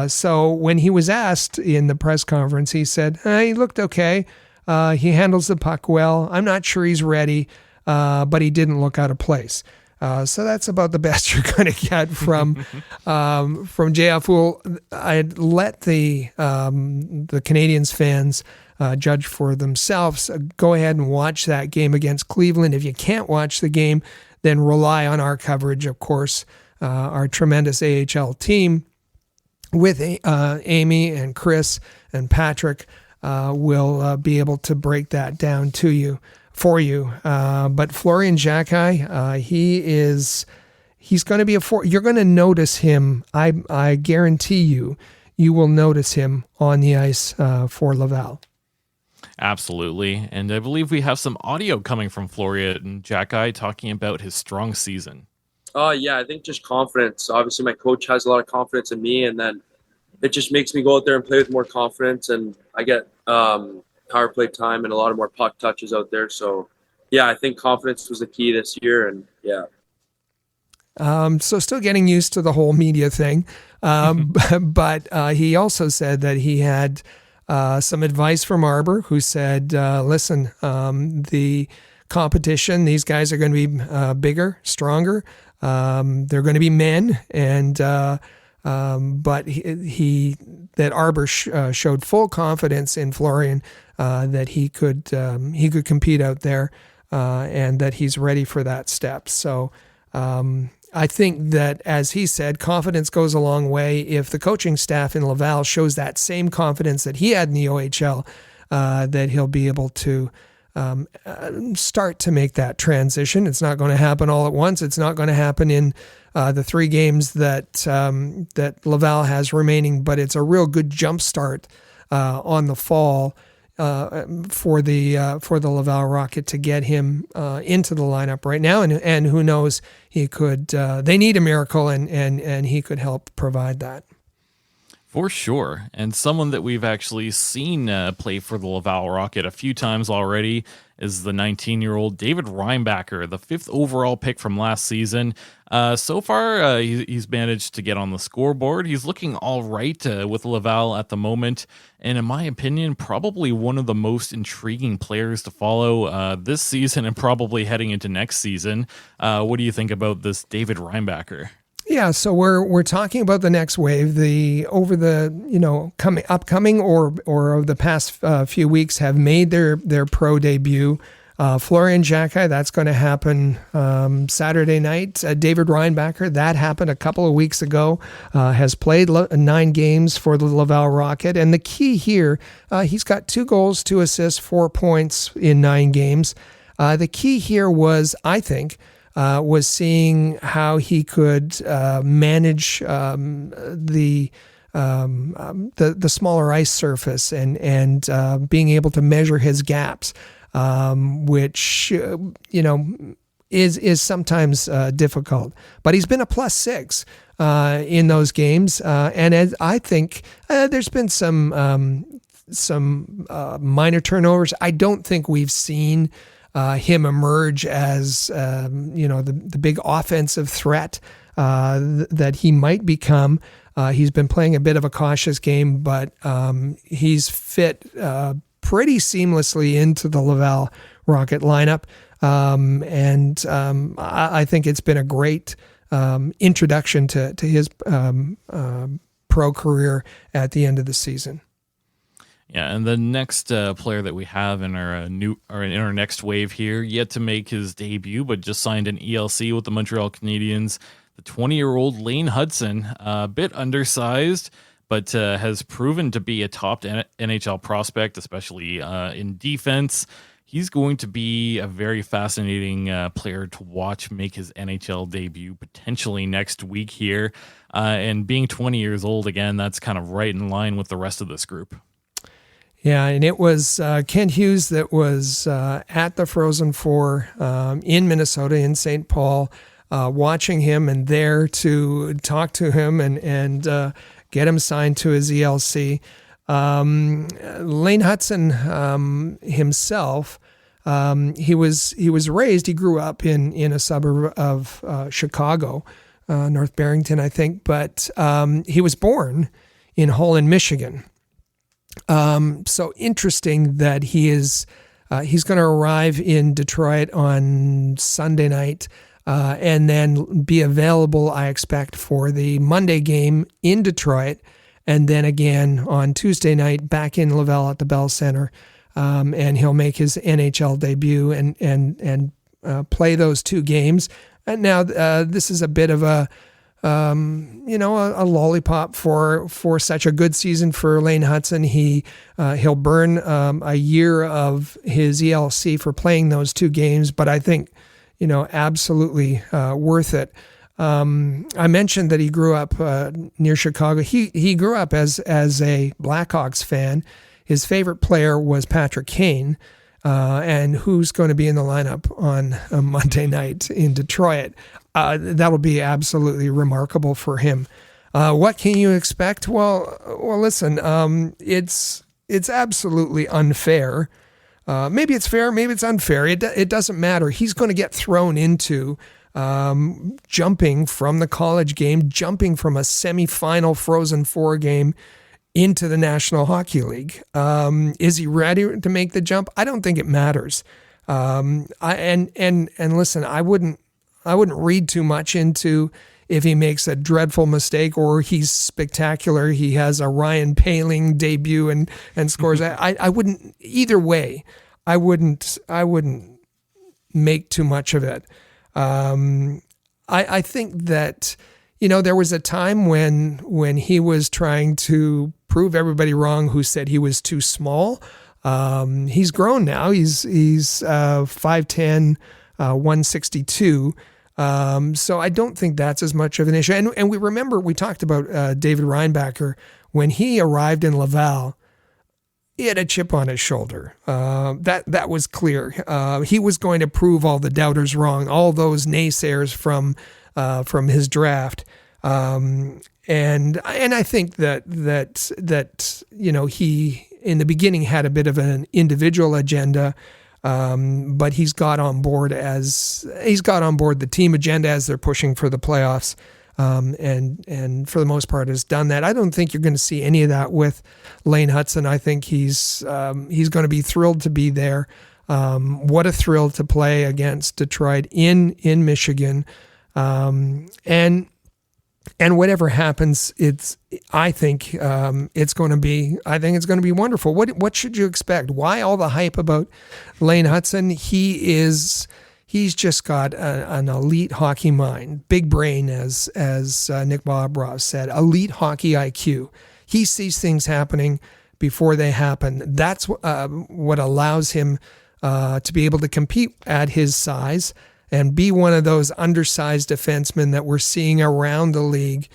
So when he was asked in the press conference, he said, he looked okay. He handles the puck well. I'm not sure he's ready, but he didn't look out of place. So that's about the best you're going to get from J.F. Houle. I'd let the Canadiens fans judge for themselves. Go ahead and watch that game against Cleveland. If you can't watch the game, then rely on our coverage, of course, our tremendous AHL team with Amy and Chris and Patrick will be able to break that down for you. But Florian Xhekaj, he's going to be you're going to notice him. I guarantee you will notice him on the ice for Laval. Absolutely. And I believe we have some audio coming from Florian Xhekaj talking about his strong season. Yeah, I think just confidence. Obviously, my coach has a lot of confidence in me, and then it just makes me go out there and play with more confidence, and I get power play time and a lot of more puck touches out there. So, yeah, I think confidence was the key this year, and yeah. So still getting used to the whole media thing, but he also said that he had some advice from Arber, who said, listen, the competition, these guys are going to be bigger, stronger. They're going to be men, and but that Arber showed full confidence in Florian that he could compete out there, and that he's ready for that step. So I think that, as he said, confidence goes a long way. If the coaching staff in Laval shows that same confidence that he had in the OHL, that he'll be able to start to make that transition. It's not going to happen all at once. It's not going to happen in the 3 games that Laval has remaining, but it's a real good jump start on the fall for the Laval Rocket to get him into the lineup right now, and who knows, he could. They need a miracle, and he could help provide that. For sure. And someone that we've actually seen play for the Laval Rocket a few times already is the 19-year-old David Reinbacher, the 5th overall pick from last season. So far, he's managed to get on the scoreboard. He's looking all right with Laval at the moment. And in my opinion, probably one of the most intriguing players to follow this season and probably heading into next season. What do you think about this David Reinbacher? Yeah, so we're talking about the next wave. Over the upcoming or over the past few weeks have made their pro debut. Florian Xhekaj, that's going to happen Saturday night. David Reinbacher, that happened a couple of weeks ago. Has played 9 games for the Laval Rocket, and the key here, he's got 2 goals, 2 assists, 4 points in 9 games. The key here was, I think, was seeing how he could manage the smaller ice surface and being able to measure his gaps, which is sometimes difficult. But he's been a +6 in those games, and as I think there's been some minor turnovers. I don't think we've seen him emerge as the big offensive threat that he might become. He's been playing a bit of a cautious game, but he's fit pretty seamlessly into the Laval Rocket lineup, and I think it's been a great introduction to his pro career at the end of the season. Yeah, and the next player that we have in our next wave here, yet to make his debut, but just signed an ELC with the Montreal Canadiens, the 20-year-old Lane Hutson, a bit undersized, but has proven to be a top NHL prospect, especially in defense. He's going to be a very fascinating player to watch make his NHL debut potentially next week here. And being 20 years old, again, that's kind of right in line with the rest of this group. Yeah, and it was Kent Hughes that was at the Frozen Four in Minnesota, in St. Paul, watching him and there to talk to him and get him signed to his ELC. Lane Hutson himself, he was raised, he grew up in a suburb of Chicago, North Barrington, I think, but he was born in Holland, Michigan. So interesting that he's going to arrive in Detroit on Sunday night and then be available, I expect, for the Monday game in Detroit, and then again on Tuesday night back in Laval at the Bell Center, and he'll make his NHL debut and play those 2 games. And now this is a bit of a lollipop for such a good season for Lane Hutson. He'll burn a year of his ELC for playing those 2 games, but I think, absolutely worth it. I mentioned that he grew up near Chicago. He grew up as a Blackhawks fan. His favorite player was Patrick Kane, and who's going to be in the lineup on Monday night in Detroit. That'll be absolutely remarkable for him. What can you expect? Well, listen, it's absolutely unfair. Maybe it's fair, maybe it's unfair. It doesn't matter. He's going to get thrown into jumping from the college game, jumping from a semifinal Frozen Four game into the National Hockey League. Is he ready to make the jump? I don't think it matters. And listen, I wouldn't read too much into if he makes a dreadful mistake or he's spectacular. He has a Ryan Poehling debut and scores. I wouldn't, either way, I wouldn't make too much of it. I think that, there was a time when he was trying to prove everybody wrong who said he was too small. He's grown now. He's 5'10", 162. So I don't think that's as much of an issue. And we talked about David Reinbacher when he arrived in Laval. He had a chip on his shoulder. That was clear. He was going to prove all the doubters wrong, all those naysayers from his draft. And I think that he in the beginning had a bit of an individual agenda, but he's got on board the team agenda as they're pushing for the playoffs, and for the most part has done that. I don't think you're going to see any of that with Lane Hutson. I think he's going to be thrilled to be there. What a thrill to play against Detroit in Michigan, and whatever happens, I think it's going to be wonderful. What should you expect? Why all the hype about Lane Hutson? He's just got an elite hockey mind, big brain, as Nick Bobroff said, elite hockey IQ. He sees things happening before they happen. That's what allows him to be able to compete at his size and be one of those undersized defensemen that we're seeing around the league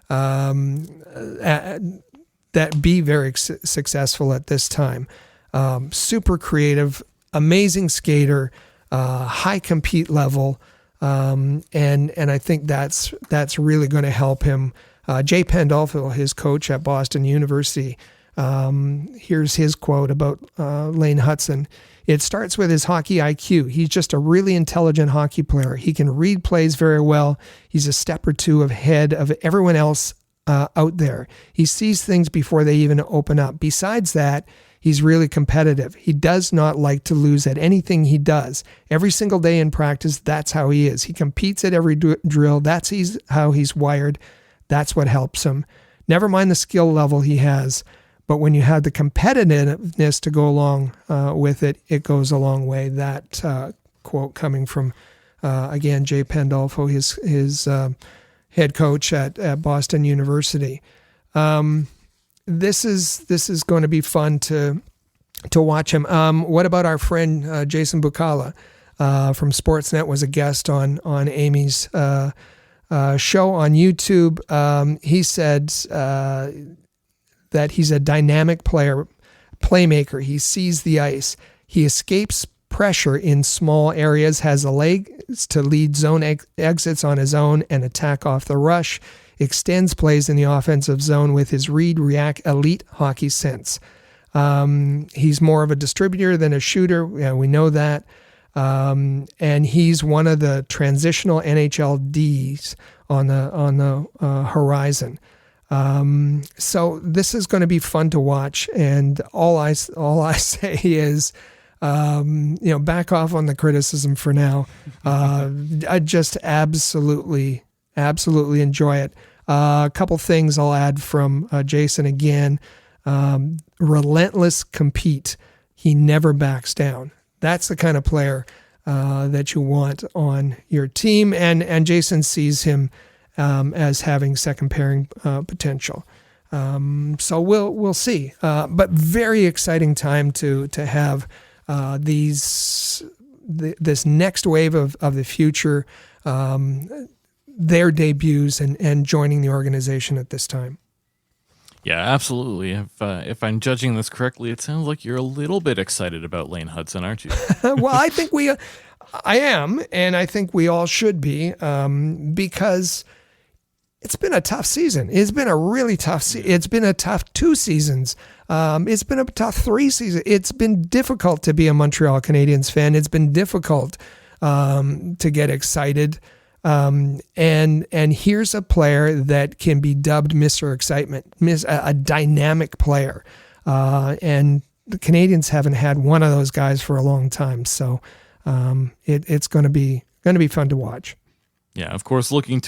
that be very successful at this time. Super creative, amazing skater, high compete level, and I think that's really going to help him. Jay Pandolfo, his coach at Boston University, here's his quote about Lane Hutson. It starts with his hockey IQ. He's just a really intelligent hockey player. He can read plays very well. He's a step or two ahead of everyone else out there. He sees things before they even open up. Besides that, he's really competitive. He does not like to lose at anything he does. Every single day in practice, that's how he is. He competes at every drill. That's how he's wired. That's what helps him. Never mind the skill level he has. But when you have the competitiveness to go along with it, it goes a long way. That quote coming from, again, Jay Pandolfo, his head coach at Boston University. This is going to be fun to watch him. What about our friend Jason Bukala from Sportsnet? Was a guest on Amy's show on YouTube. He said that he's a dynamic playmaker. He sees the ice. He escapes pressure in small areas, has the legs to lead zone exits on his own and attack off the rush, extends plays in the offensive zone with his read-react elite hockey sense. He's more of a distributor than a shooter. Yeah, we know that. And he's one of the transitional NHL Ds on the horizon. So this is going to be fun to watch, and all I say is, back off on the criticism for now. I just absolutely enjoy it. A couple things I'll add from Jason again. Relentless compete. He never backs down. That's the kind of player that you want on your team, and Jason sees him as having second pairing potential. So we'll see. But very exciting time to have this next wave of the future, their debuts and joining the organization at this time. Yeah, absolutely. If I'm judging this correctly, it sounds like you're a little bit excited about Lane Hutson, aren't you? Well, I think I am, and I think we all should be, because it's been a tough season. It's been a really tough season. It's been a tough 2 seasons. It's been a tough 3 seasons. It's been difficult to be a Montreal Canadiens fan. It's been difficult to get excited. And here's a player that can be dubbed Mr. Excitement, a dynamic player. And the Canadiens haven't had one of those guys for a long time. So it's going to be fun to watch. Yeah, of course, looking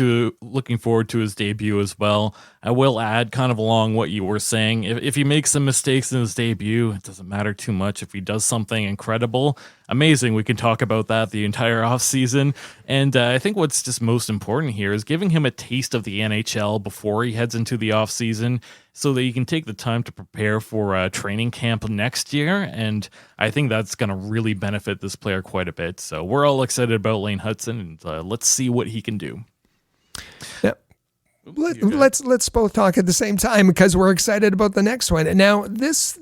forward to his debut as well. I will add, kind of along what you were saying, if he makes some mistakes in his debut, it doesn't matter too much. If he does something incredible, amazing, we can talk about that the entire offseason. And I think what's just most important here is giving him a taste of the NHL before he heads into the offseason so that he can take the time to prepare for training camp next year. And I think that's going to really benefit this player quite a bit. So we're all excited about Lane Hutson, and let's see what he can do. Yep. Let's both talk at the same time because we're excited about the next one. And now this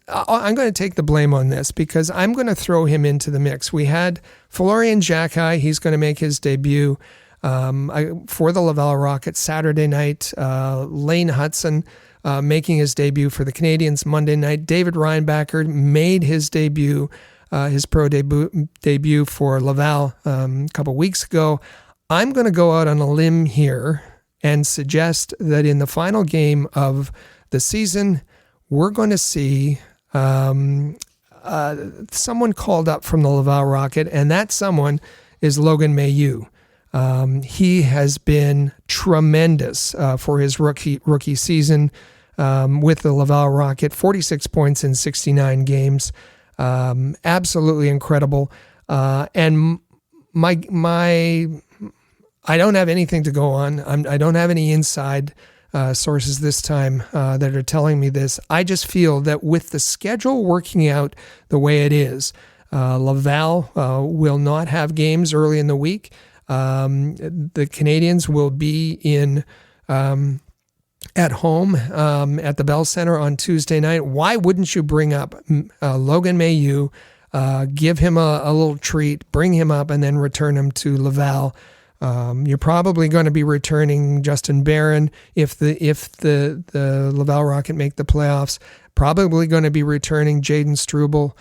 I'm going to take the blame on this because I'm going to throw him into the mix. We had Florian Xhekaj. He's going to make his debut. For the Laval Rockets Saturday night, Lane Hutson making his debut for the Canadiens Monday night. David Reinbacher made his debut, his pro debut for Laval a couple weeks ago. I'm going to go out on a limb here and suggest that in the final game of the season, we're going to see someone called up from the Laval Rocket, and that someone is Logan Mailloux. He has been tremendous for his rookie season with the Laval Rocket. 46 points in 69 games, absolutely incredible. And I don't have anything to go on. I don't have any inside sources this time that are telling me this. I just feel that with the schedule working out the way it is, Laval will not have games early in the week. The Canadiens will be in at home at the Bell Center on Tuesday night. Why wouldn't you bring up Logan Mailloux, give him a little treat, bring him up, and then return him to Laval? You're probably going to be returning Justin Barron if the Laval Rocket make the playoffs. Probably going to be returning Jaden Struble.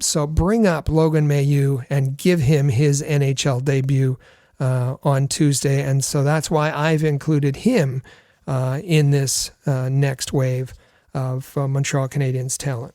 So bring up Logan Mailloux and give him his NHL debut on Tuesday. And so that's why I've included him in this next wave of Montreal Canadiens talent.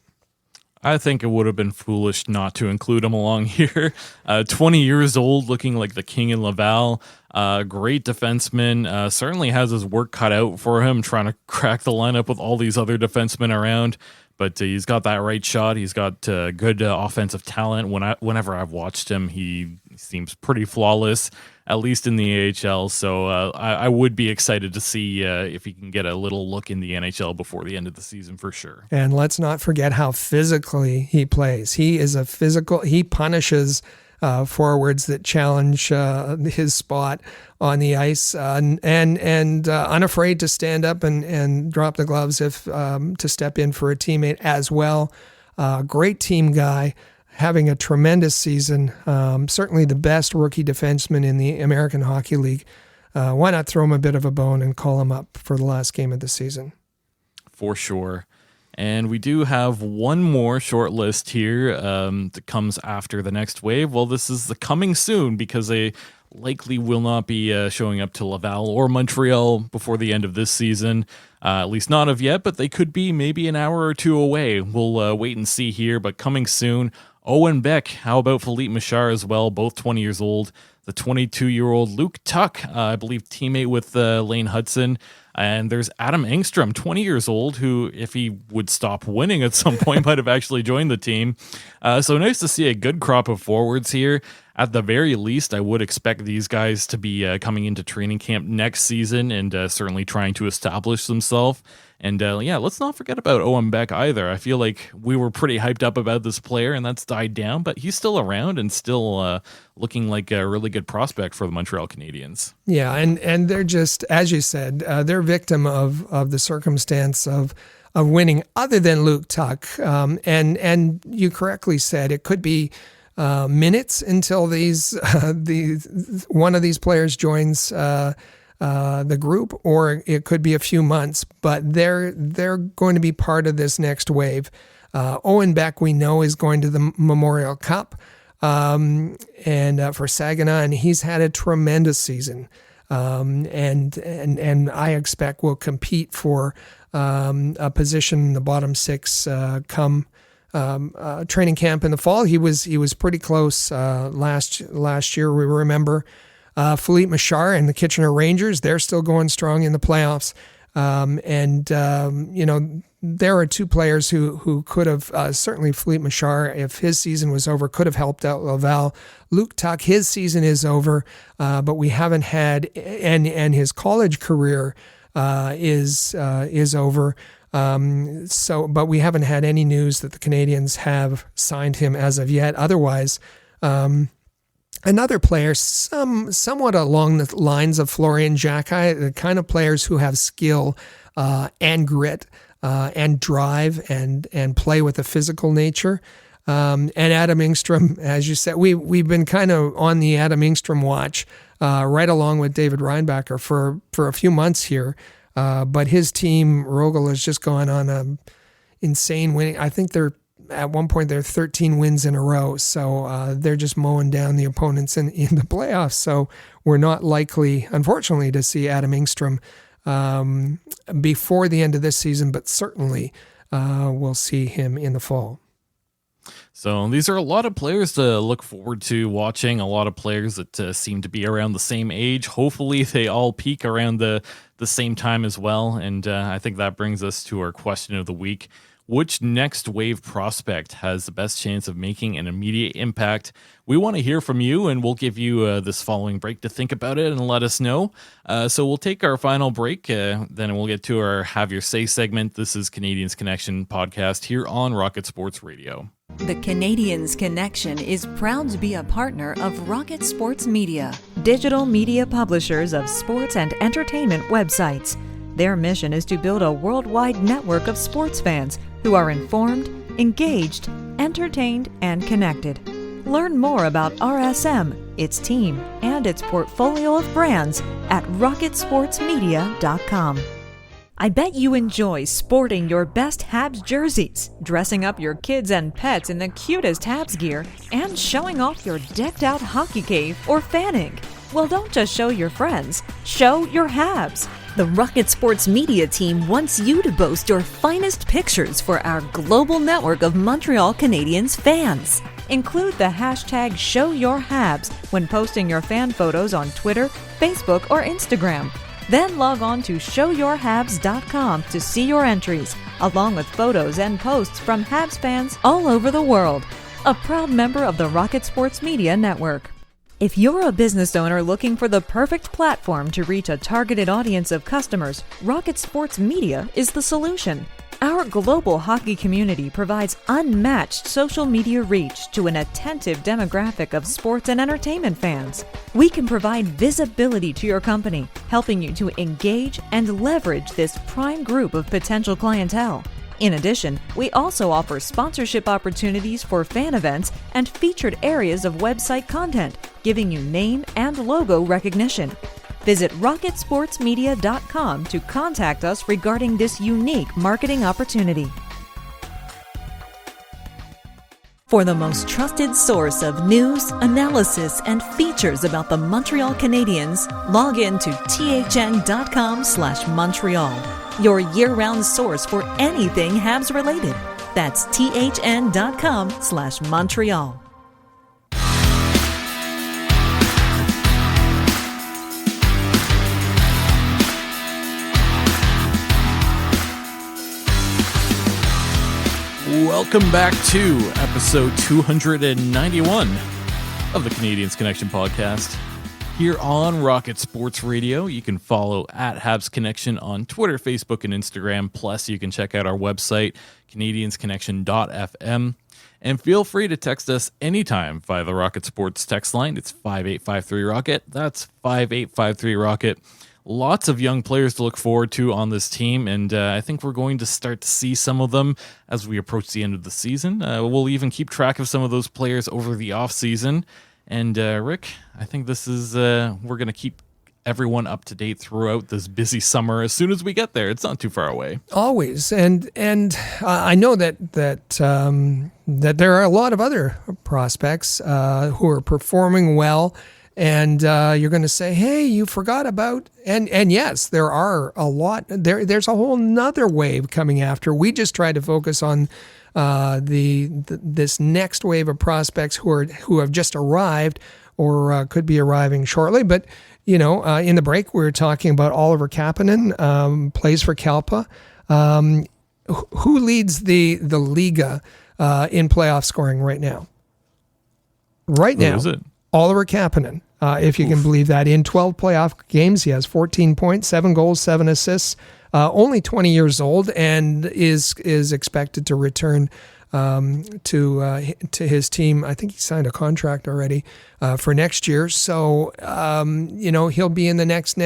I think it would have been foolish not to include him along here. 20 years old, looking like the king in Laval. Great defenseman. Certainly has his work cut out for him, trying to crack the lineup with all these other defensemen around. But he's got that right shot. He's got good offensive talent. Whenever I've watched him, he seems pretty flawless, at least in the AHL. So I would be excited to see if he can get a little look in the NHL before the end of the season for sure. And let's not forget how physically he plays. He is he punishes forwards that challenge his spot on the ice, and unafraid to stand up and drop the gloves if to step in for a teammate as well. Great team guy, having a tremendous season. Certainly the best rookie defenseman in the American Hockey League. Why not throw him a bit of a bone and call him up for the last game of the season? For sure. And we do have one more short list here that comes after the next wave. Well, this is the coming soon because they likely will not be showing up to Laval or Montreal before the end of this season. At least not of yet, but they could be maybe an hour or two away. We'll wait and see here, but coming soon. Owen Beck, how about Philippe Michard as well, both 20 years old. The 22-year-old Luke Tuck, I believe teammate with Lane Hutson. And there's Adam Engstrom, 20 years old, who, if he would stop winning at some point, might have actually joined the team. So nice to see a good crop of forwards here. At the very least, I would expect these guys to be coming into training camp next season and certainly trying to establish themselves. And let's not forget about Owen Beck either. I feel like we were pretty hyped up about this player, and that's died down, but he's still around and still looking like a really good prospect for the Montreal Canadiens. Yeah, and they're just, as you said, they're victim of the circumstance of winning, other than Luke Tuck. And you correctly said it could be minutes until one of these players joins the group, or it could be a few months, but they're going to be part of this next wave. Owen Beck, we know, is going to the Memorial Cup and for Saginaw, and he's had a tremendous season. And I expect will compete for a position in the bottom six come training camp in the fall. He was pretty close last year. We remember Philippe Michard and the Kitchener Rangers. They're still going strong in the playoffs. There are two players who could have, certainly Philippe Michard, if his season was over, could have helped out Laval. Luke Tuck, his season is over, but we haven't had, and his college career is over. But we haven't had any news that the Canadiens have signed him as of yet. Otherwise, another player, somewhat along the lines of Florian Xhekaj, the kind of players who have skill and grit and drive and play with a physical nature. And Adam Engstrom, as you said, we've been kind of on the Adam Engstrom watch right along with David Reinbacher for a few months here. But his team, Rogel, has just gone on a insane winning. I think at one point they're 13 wins in a row. So they're just mowing down the opponents in the playoffs. So we're not likely, unfortunately, to see Adam Engstrom before the end of this season, but certainly we'll see him in the fall. So these are a lot of players to look forward to watching, a lot of players that seem to be around the same age. Hopefully they all peak around the same time as well. And I think that brings us to our question of the week. Which next wave prospect has the best chance of making an immediate impact? We want to hear from you, and we'll give you this following break to think about it and let us know. So we'll take our final break, then we'll get to our Have Your Say segment. This is Canadiens Connection podcast here on Rocket Sports Radio. The Canadiens Connection is proud to be a partner of Rocket Sports Media, digital media publishers of sports and entertainment websites. Their mission is to build a worldwide network of sports fans who are informed, engaged, entertained, and connected. Learn more about RSM, its team, and its portfolio of brands at rocketsportsmedia.com. I bet you enjoy sporting your best Habs jerseys, dressing up your kids and pets in the cutest Habs gear, and showing off your decked-out hockey cave or fanning. Well, don't just show your friends, show your Habs. The Rocket Sports Media team wants you to boast your finest pictures for our global network of Montreal Canadiens fans. Include the hashtag #ShowYourHabs when posting your fan photos on Twitter, Facebook, or Instagram. Then log on to showyourhabs.com to see your entries, along with photos and posts from Habs fans all over the world. A proud member of the Rocket Sports Media Network. If you're a business owner looking for the perfect platform to reach a targeted audience of customers, Rocket Sports Media is the solution. Our global hockey community provides unmatched social media reach to an attentive demographic of sports and entertainment fans. We can provide visibility to your company, helping you to engage and leverage this prime group of potential clientele. In addition, we also offer sponsorship opportunities for fan events and featured areas of website content, giving you name and logo recognition. Visit rocketsportsmedia.com to contact us regarding this unique marketing opportunity. For the most trusted source of news, analysis, and features about the Montreal Canadiens, log in to thn.com/Montreal, your year-round source for anything Habs related. That's thn.com/Montreal. Welcome back to episode 291 of the Canadiens Connection podcast here on Rocket Sports Radio. You can follow at Habs Connection on Twitter, Facebook, and Instagram. Plus, you can check out our website, canadiensconnection.fm. And feel free to text us anytime via the Rocket Sports text line. It's 5853-ROCKET. That's 5853-ROCKET. Lots of young players to look forward to on this team, and I think we're going to start to see some of them as we approach the end of the season. We'll even keep track of some of those players over the offseason. And Rick, I think this is we're going to keep everyone up to date throughout this busy summer as soon as we get there. It's not too far away. Always, and I know that there are a lot of other prospects who are performing well. And you're going to say, hey, you forgot about, and yes, there are a lot. There's a whole nother wave coming after. We just try to focus on this next wave of prospects who have just arrived or could be arriving shortly. But in the break we were talking about Oliver Kapanen, plays for Kalpa. Who leads the Liga in playoff scoring right now? Right now, is it? Oliver Kapanen. If you can believe that. In 12 playoff games, he has 14 points, 7 goals, 7 assists, only 20 years old, and is expected to return to his team. I think he signed a contract already for next year. So, he'll be in the next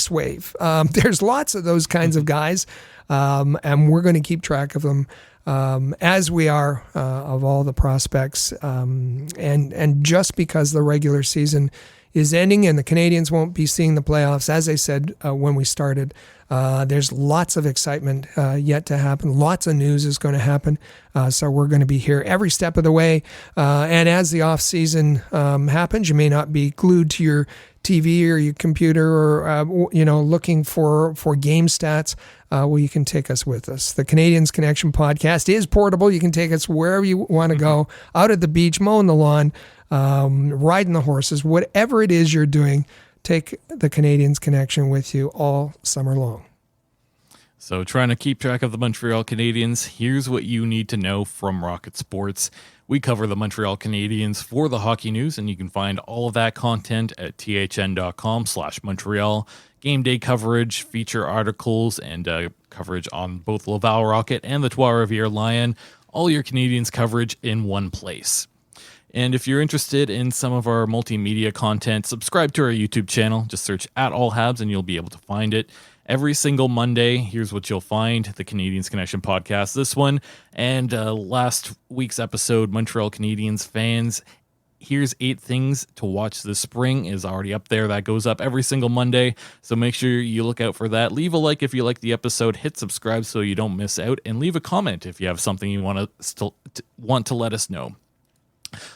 wave. There's lots of those kinds of guys, and we're going to keep track of them as we are of all the prospects. And just because the regular season is ending and the Canadiens won't be seeing the playoffs, as I said when we started, there's lots of excitement yet to happen. Lots of news is going to happen. So we're going to be here every step of the way. And as the off season happens, you may not be glued to your TV or your computer or looking for game stats. Well, you can take us with us. The Canadiens Connection podcast is portable. You can take us wherever you want to go, out at the beach, mowing the lawn, riding the horses, whatever it is you're doing. Take the Canadiens Connection with you all summer long. So trying to keep track of the Montreal Canadiens, here's what you need to know from Rocket Sports. We cover the Montreal Canadiens for the hockey news, and you can find all of that content at thn.com/Montreal. Game day coverage, feature articles, and coverage on both Laval Rocket and the Trois-Rivières Lion. All your Canadiens coverage in one place. And if you're interested in some of our multimedia content, subscribe to our YouTube channel. Just search @AllHabs and you'll be able to find it. Every single Monday, here's what you'll find: the Canadiens Connection podcast, this one, and last week's episode, Montreal Canadiens fans. Here's 8 things to watch this spring is already up there. That goes up every single Monday, so make sure you look out for that. Leave a like if you like the episode, hit subscribe so you don't miss out, and leave a comment if you have something you want to let us know.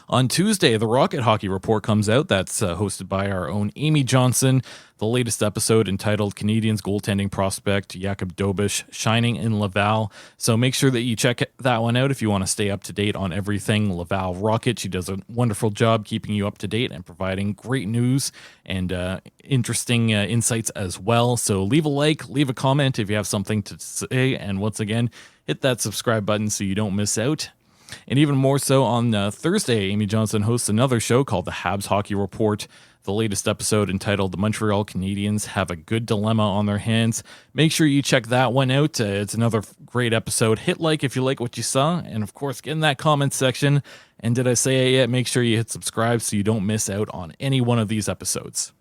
On Tuesday, the Rocket Hockey Report comes out. That's hosted by our own Amy Johnson. The latest episode entitled Canadiens Goaltending Prospect Jacob Fowler Shining in Laval. So make sure that you check that one out if you want to stay up to date on everything Laval Rocket. She does a wonderful job keeping you up to date and providing great news and interesting insights as well. So leave a like, leave a comment if you have something to say. And once again, hit that subscribe button so you don't miss out. And even more so, on Thursday, Amy Johnson hosts another show called the Habs Hockey Report. The latest episode entitled The Montreal Canadiens Have a Good Dilemma on Their Hands. Make sure you check that one out. It's another great episode. Hit like if you like what you saw. And of course, get in that comment section. And did I say it yet? Make sure you hit subscribe so you don't miss out on any one of these episodes.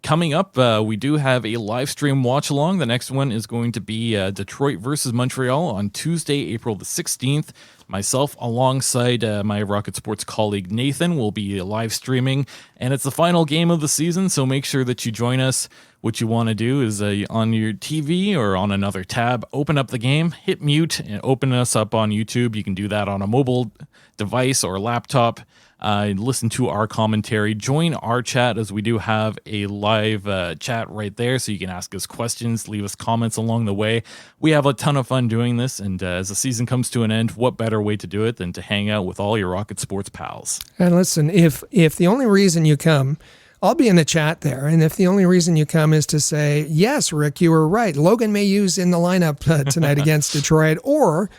Coming up, we do have a live stream watch along. The next one is going to be Detroit versus Montreal on Tuesday, April the 16th. Myself, alongside my Rocket Sports colleague Nathan, will be live streaming, and it's the final game of the season, so make sure that you join us. What you want to do is on your TV or on another tab, open up the game, hit mute, and open us up on YouTube. You can do that on a mobile device or laptop. Listen to our commentary, join our chat, as we do have a live chat right there, so you can ask us questions, leave us comments along the way. We have a ton of fun doing this, and as the season comes to an end, what better way to do it than to hang out with all your Rocket Sports pals? And listen, if the only reason you come, I'll be in the chat there, and if the only reason you come is to say, yes, Rick, you were right, Logan Mayhew's in the lineup tonight against Detroit, or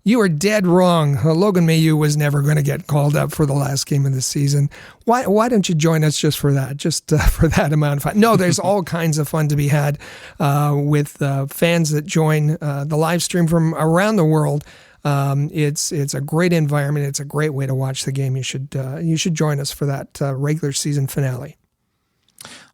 you are dead wrong, Logan Mayhew was never going to get called up for the last game of the season. Why don't you join us just for that, for that amount of fun? No, there's all kinds of fun to be had with fans that join the live stream from around the world. It's a great environment. It's a great way to watch the game. You should join us for that regular season finale.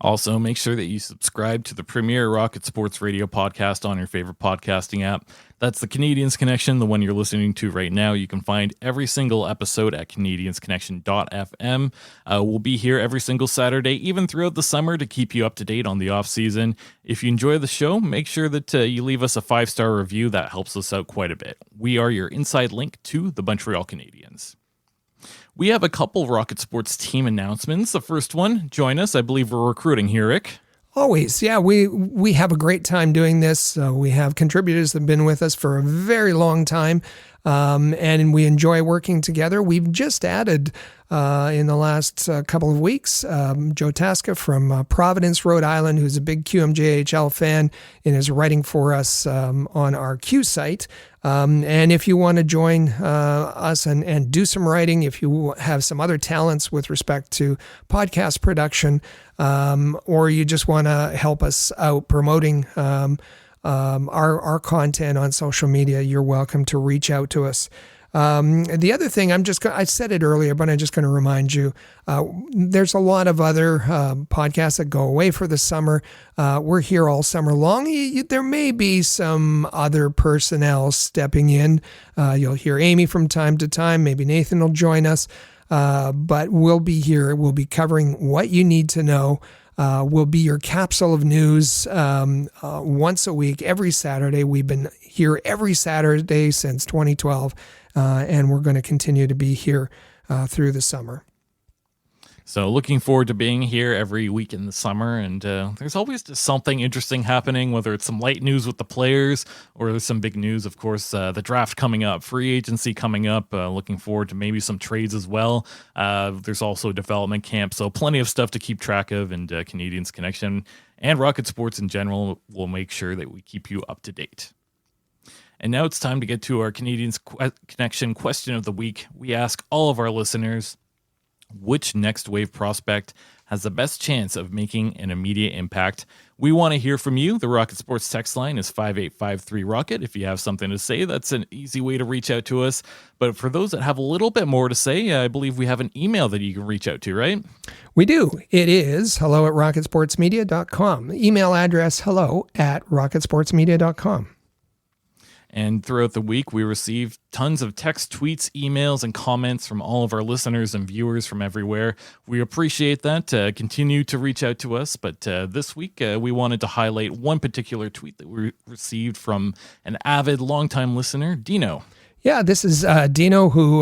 Also, make sure that you subscribe to the premier Rocket Sports Radio podcast on your favorite podcasting app. That's the Canadiens Connection, the one you're listening to right now. You can find every single episode at canadiensconnection.fm. We'll be here every single Saturday, even throughout the summer, to keep you up to date on the off-season. If you enjoy the show, make sure that you leave us a 5-star review. That helps us out quite a bit. We are your inside link to the Montreal Canadiens. We have a couple Rocket Sports team announcements. The first one, join us. I believe we're recruiting here, Rick. Always. Yeah, we have a great time doing this. We have contributors that have been with us for a very long time, and we enjoy working together. We've just added, in the last couple of weeks, Joe Tasca from Providence, Rhode Island, who's a big QMJHL fan and is writing for us on our Q site. And if you want to join us and do some writing, if you have some other talents with respect to podcast production, or you just want to help us out promoting our content on social media, you're welcome to reach out to us. The other thing, I said it earlier, but I'm just going to remind you, there's a lot of other podcasts that go away for the summer. We're here all summer long. There may be some other personnel stepping in. You'll hear Amy from time to time. Maybe Nathan will join us. But we'll be here. We'll be covering what you need to know. We'll be your capsule of news once a week, every Saturday. We've been here every Saturday since 2012, and we're going to continue to be here through the summer. So looking forward to being here every week in the summer, and there's always just something interesting happening, whether it's some light news with the players or there's some big news, of course, the draft coming up, free agency coming up, looking forward to maybe some trades as well. There's also development camp, so plenty of stuff to keep track of, and Canadiens Connection and Rocket Sports in general will make sure that we keep you up to date. And now it's time to get to our Canadiens Connection question of the week. We ask all of our listeners, which next wave prospect has the best chance of making an immediate impact? We want to hear from you. The Rocket Sports text line is 5853-ROCKET. If you have something to say, that's an easy way to reach out to us. But for those that have a little bit more to say, I believe we have an email that you can reach out to, right? We do. It is hello@rocketsportsmedia.com. Email address hello@rocketsportsmedia.com. And throughout the week, we received tons of text, tweets, emails, and comments from all of our listeners and viewers from everywhere. We appreciate that. Continue to reach out to us. But this week, we wanted to highlight one particular tweet that we received from an avid, longtime listener, Dino. Yeah, this is Dino, who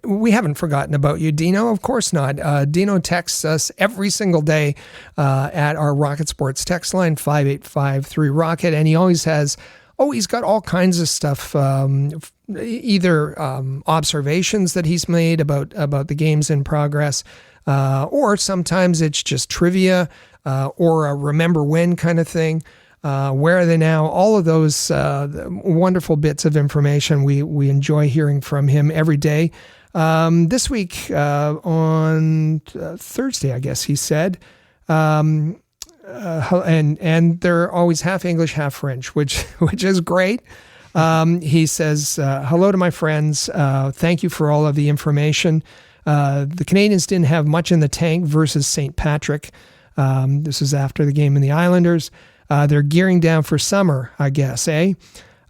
we haven't forgotten about you, Dino. Of course not. Dino texts us every single day at our Rocket Sports text line, 5853-ROCKET, and he always has... he's got all kinds of stuff, either observations that he's made about the games in progress, or sometimes it's just trivia or a remember when kind of thing. Where are they now? All of those wonderful bits of information. We enjoy hearing from him every day. This week on Thursday, I guess he said, and they're always half English, half French, which is great. He says, hello to my friends. Thank you for all of the information. The Canadiens didn't have much in the tank versus St. Patrick. This is after the game in the Islanders. They're gearing down for summer, I guess, eh?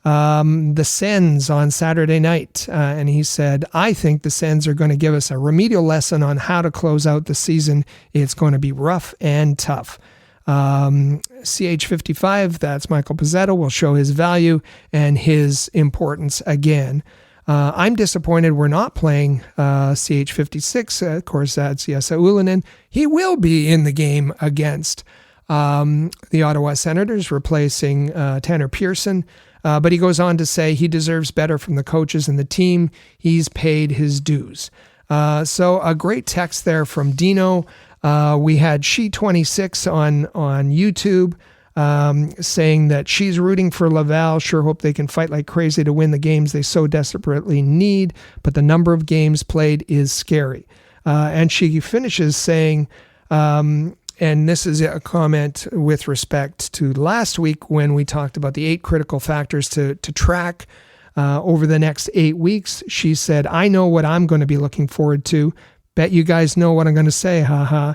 The Sens on Saturday night. And he said, I think the Sens are going to give us a remedial lesson on how to close out the season. It's going to be rough and tough. CH55, that's Michael Pizzetto, will show his value and his importance again. I'm disappointed we're not playing CH56. Of course, that's Jesse Ullinen. He will be in the game against the Ottawa Senators, replacing Tanner Pearson. But he goes on to say he deserves better from the coaches and the team. He's paid his dues. So a great text there from Dino. We had She26 on YouTube saying that she's rooting for Laval. Sure hope they can fight like crazy to win the games they so desperately need, but the number of games played is scary. And she finishes saying, and this is a comment with respect to last week when we talked about the 8 critical factors to track over the next 8 weeks. She said, I know what I'm going to be looking forward to. Bet you guys know what I'm going to say, haha.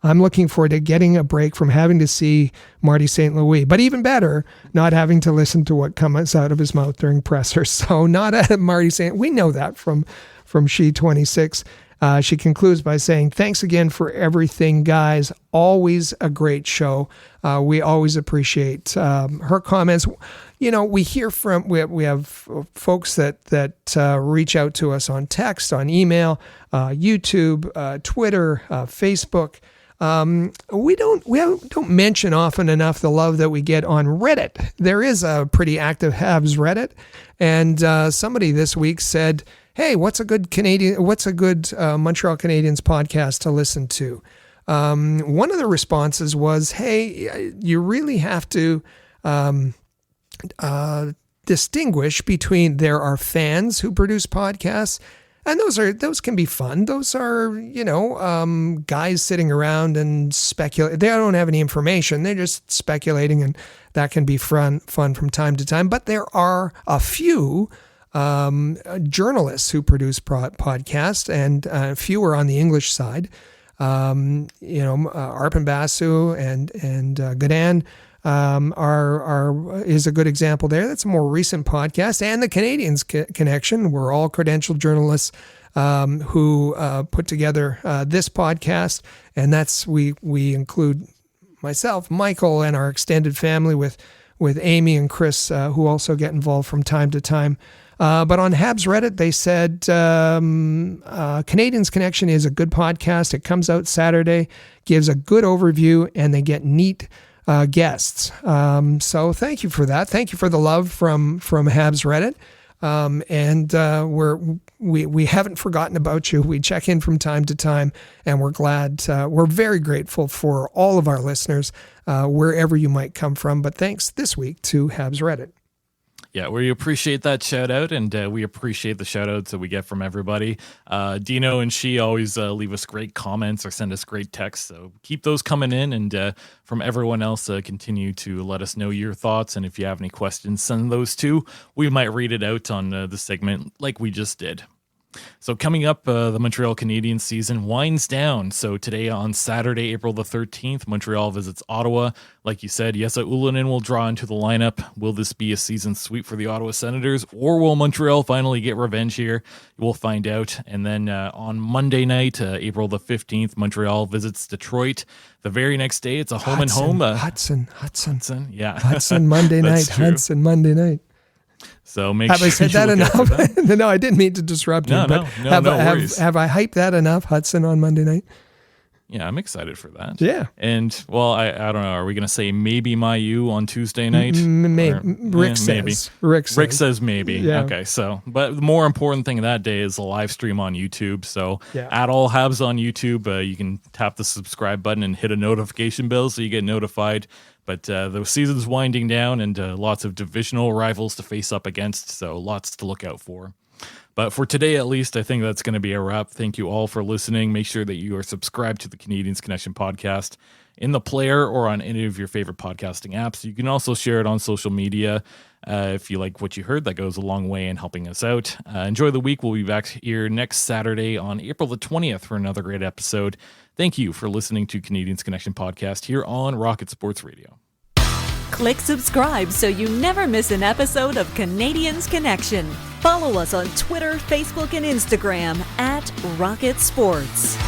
I'm looking forward to getting a break from having to see Marty St. Louis. But even better, not having to listen to what comes out of his mouth during pressers. So not at Marty St. We know that from She26. She concludes by saying, thanks again for everything, guys. Always a great show. We always appreciate her comments. You know, we hear from, we have folks that reach out to us on text, on email, YouTube, Twitter, Facebook. We don't mention often enough the love that we get on Reddit. There is a pretty active Habs Reddit, and somebody this week said, hey, what's a good Montreal Canadiens podcast to listen to? One of the responses was, hey, you really have to distinguish between there are fans who produce podcasts, and those can be fun. Those are, guys sitting around and speculate. They don't have any information. They're just speculating, and that can be fun from time to time. But there are a few journalists who produce podcasts, and fewer on the English side. Arpen Basu and Gadan is a good example there. That's a more recent podcast. And the Canadiens Connection. We're all credentialed journalists who put together this podcast, and that's we include myself, Michael, and our extended family with Amy and Chris, who also get involved from time to time. But on Habs Reddit, they said Canadiens Connection is a good podcast. It comes out Saturday, gives a good overview, and they get neat guests. So thank you for that. Thank you for the love from Habs Reddit. We haven't forgotten about you. We check in from time to time, and we're glad. We're very grateful for all of our listeners, wherever you might come from. But thanks this week to Habs Reddit. Yeah, we appreciate that shout out, and we appreciate the shout outs that we get from everybody. Dino and she always leave us great comments or send us great texts, so keep those coming in. And from everyone else, continue to let us know your thoughts. And if you have any questions, send those too. We might read it out on the segment like we just did. So coming up, the Montreal Canadiens season winds down. So today on Saturday, April the 13th, Montreal visits Ottawa. Like you said, Jesse Ylönen will draw into the lineup. Will this be a season sweep for the Ottawa Senators, or will Montreal finally get revenge here? We'll find out. And then on Monday night, April the 15th, Montreal visits Detroit. The very next day, it's a home and home. Hutson. Yeah. Hutson Monday night. Hutson Monday night. So make have sure I said that enough? No, I didn't mean to disrupt you. No worries. Have I hyped that enough? Hutson on Monday night. Yeah, I'm excited for that. Yeah. And well, I don't know. Are we going to say maybe Mayu on Tuesday night? Maybe. Rick says maybe. Yeah. Okay. So, but the more important thing that day is the live stream on YouTube. So at All Habs on YouTube, you can tap the subscribe button and hit a notification bell so you get notified. But the season's winding down, and lots of divisional rivals to face up against, so lots to look out for. But for today, at least, I think that's going to be a wrap. Thank you all for listening. Make sure that you are subscribed to the Canadiens Connection podcast in the player or on any of your favorite podcasting apps. You can also share it on social media. If you like what you heard, that goes a long way in helping us out. Enjoy the week. We'll be back here next Saturday on April the 20th for another great episode. Thank you for listening to Canadiens Connection podcast here on Rocket Sports Radio. Click subscribe so you never miss an episode of Canadiens Connection. Follow us on Twitter, Facebook, and Instagram at Rocket Sports.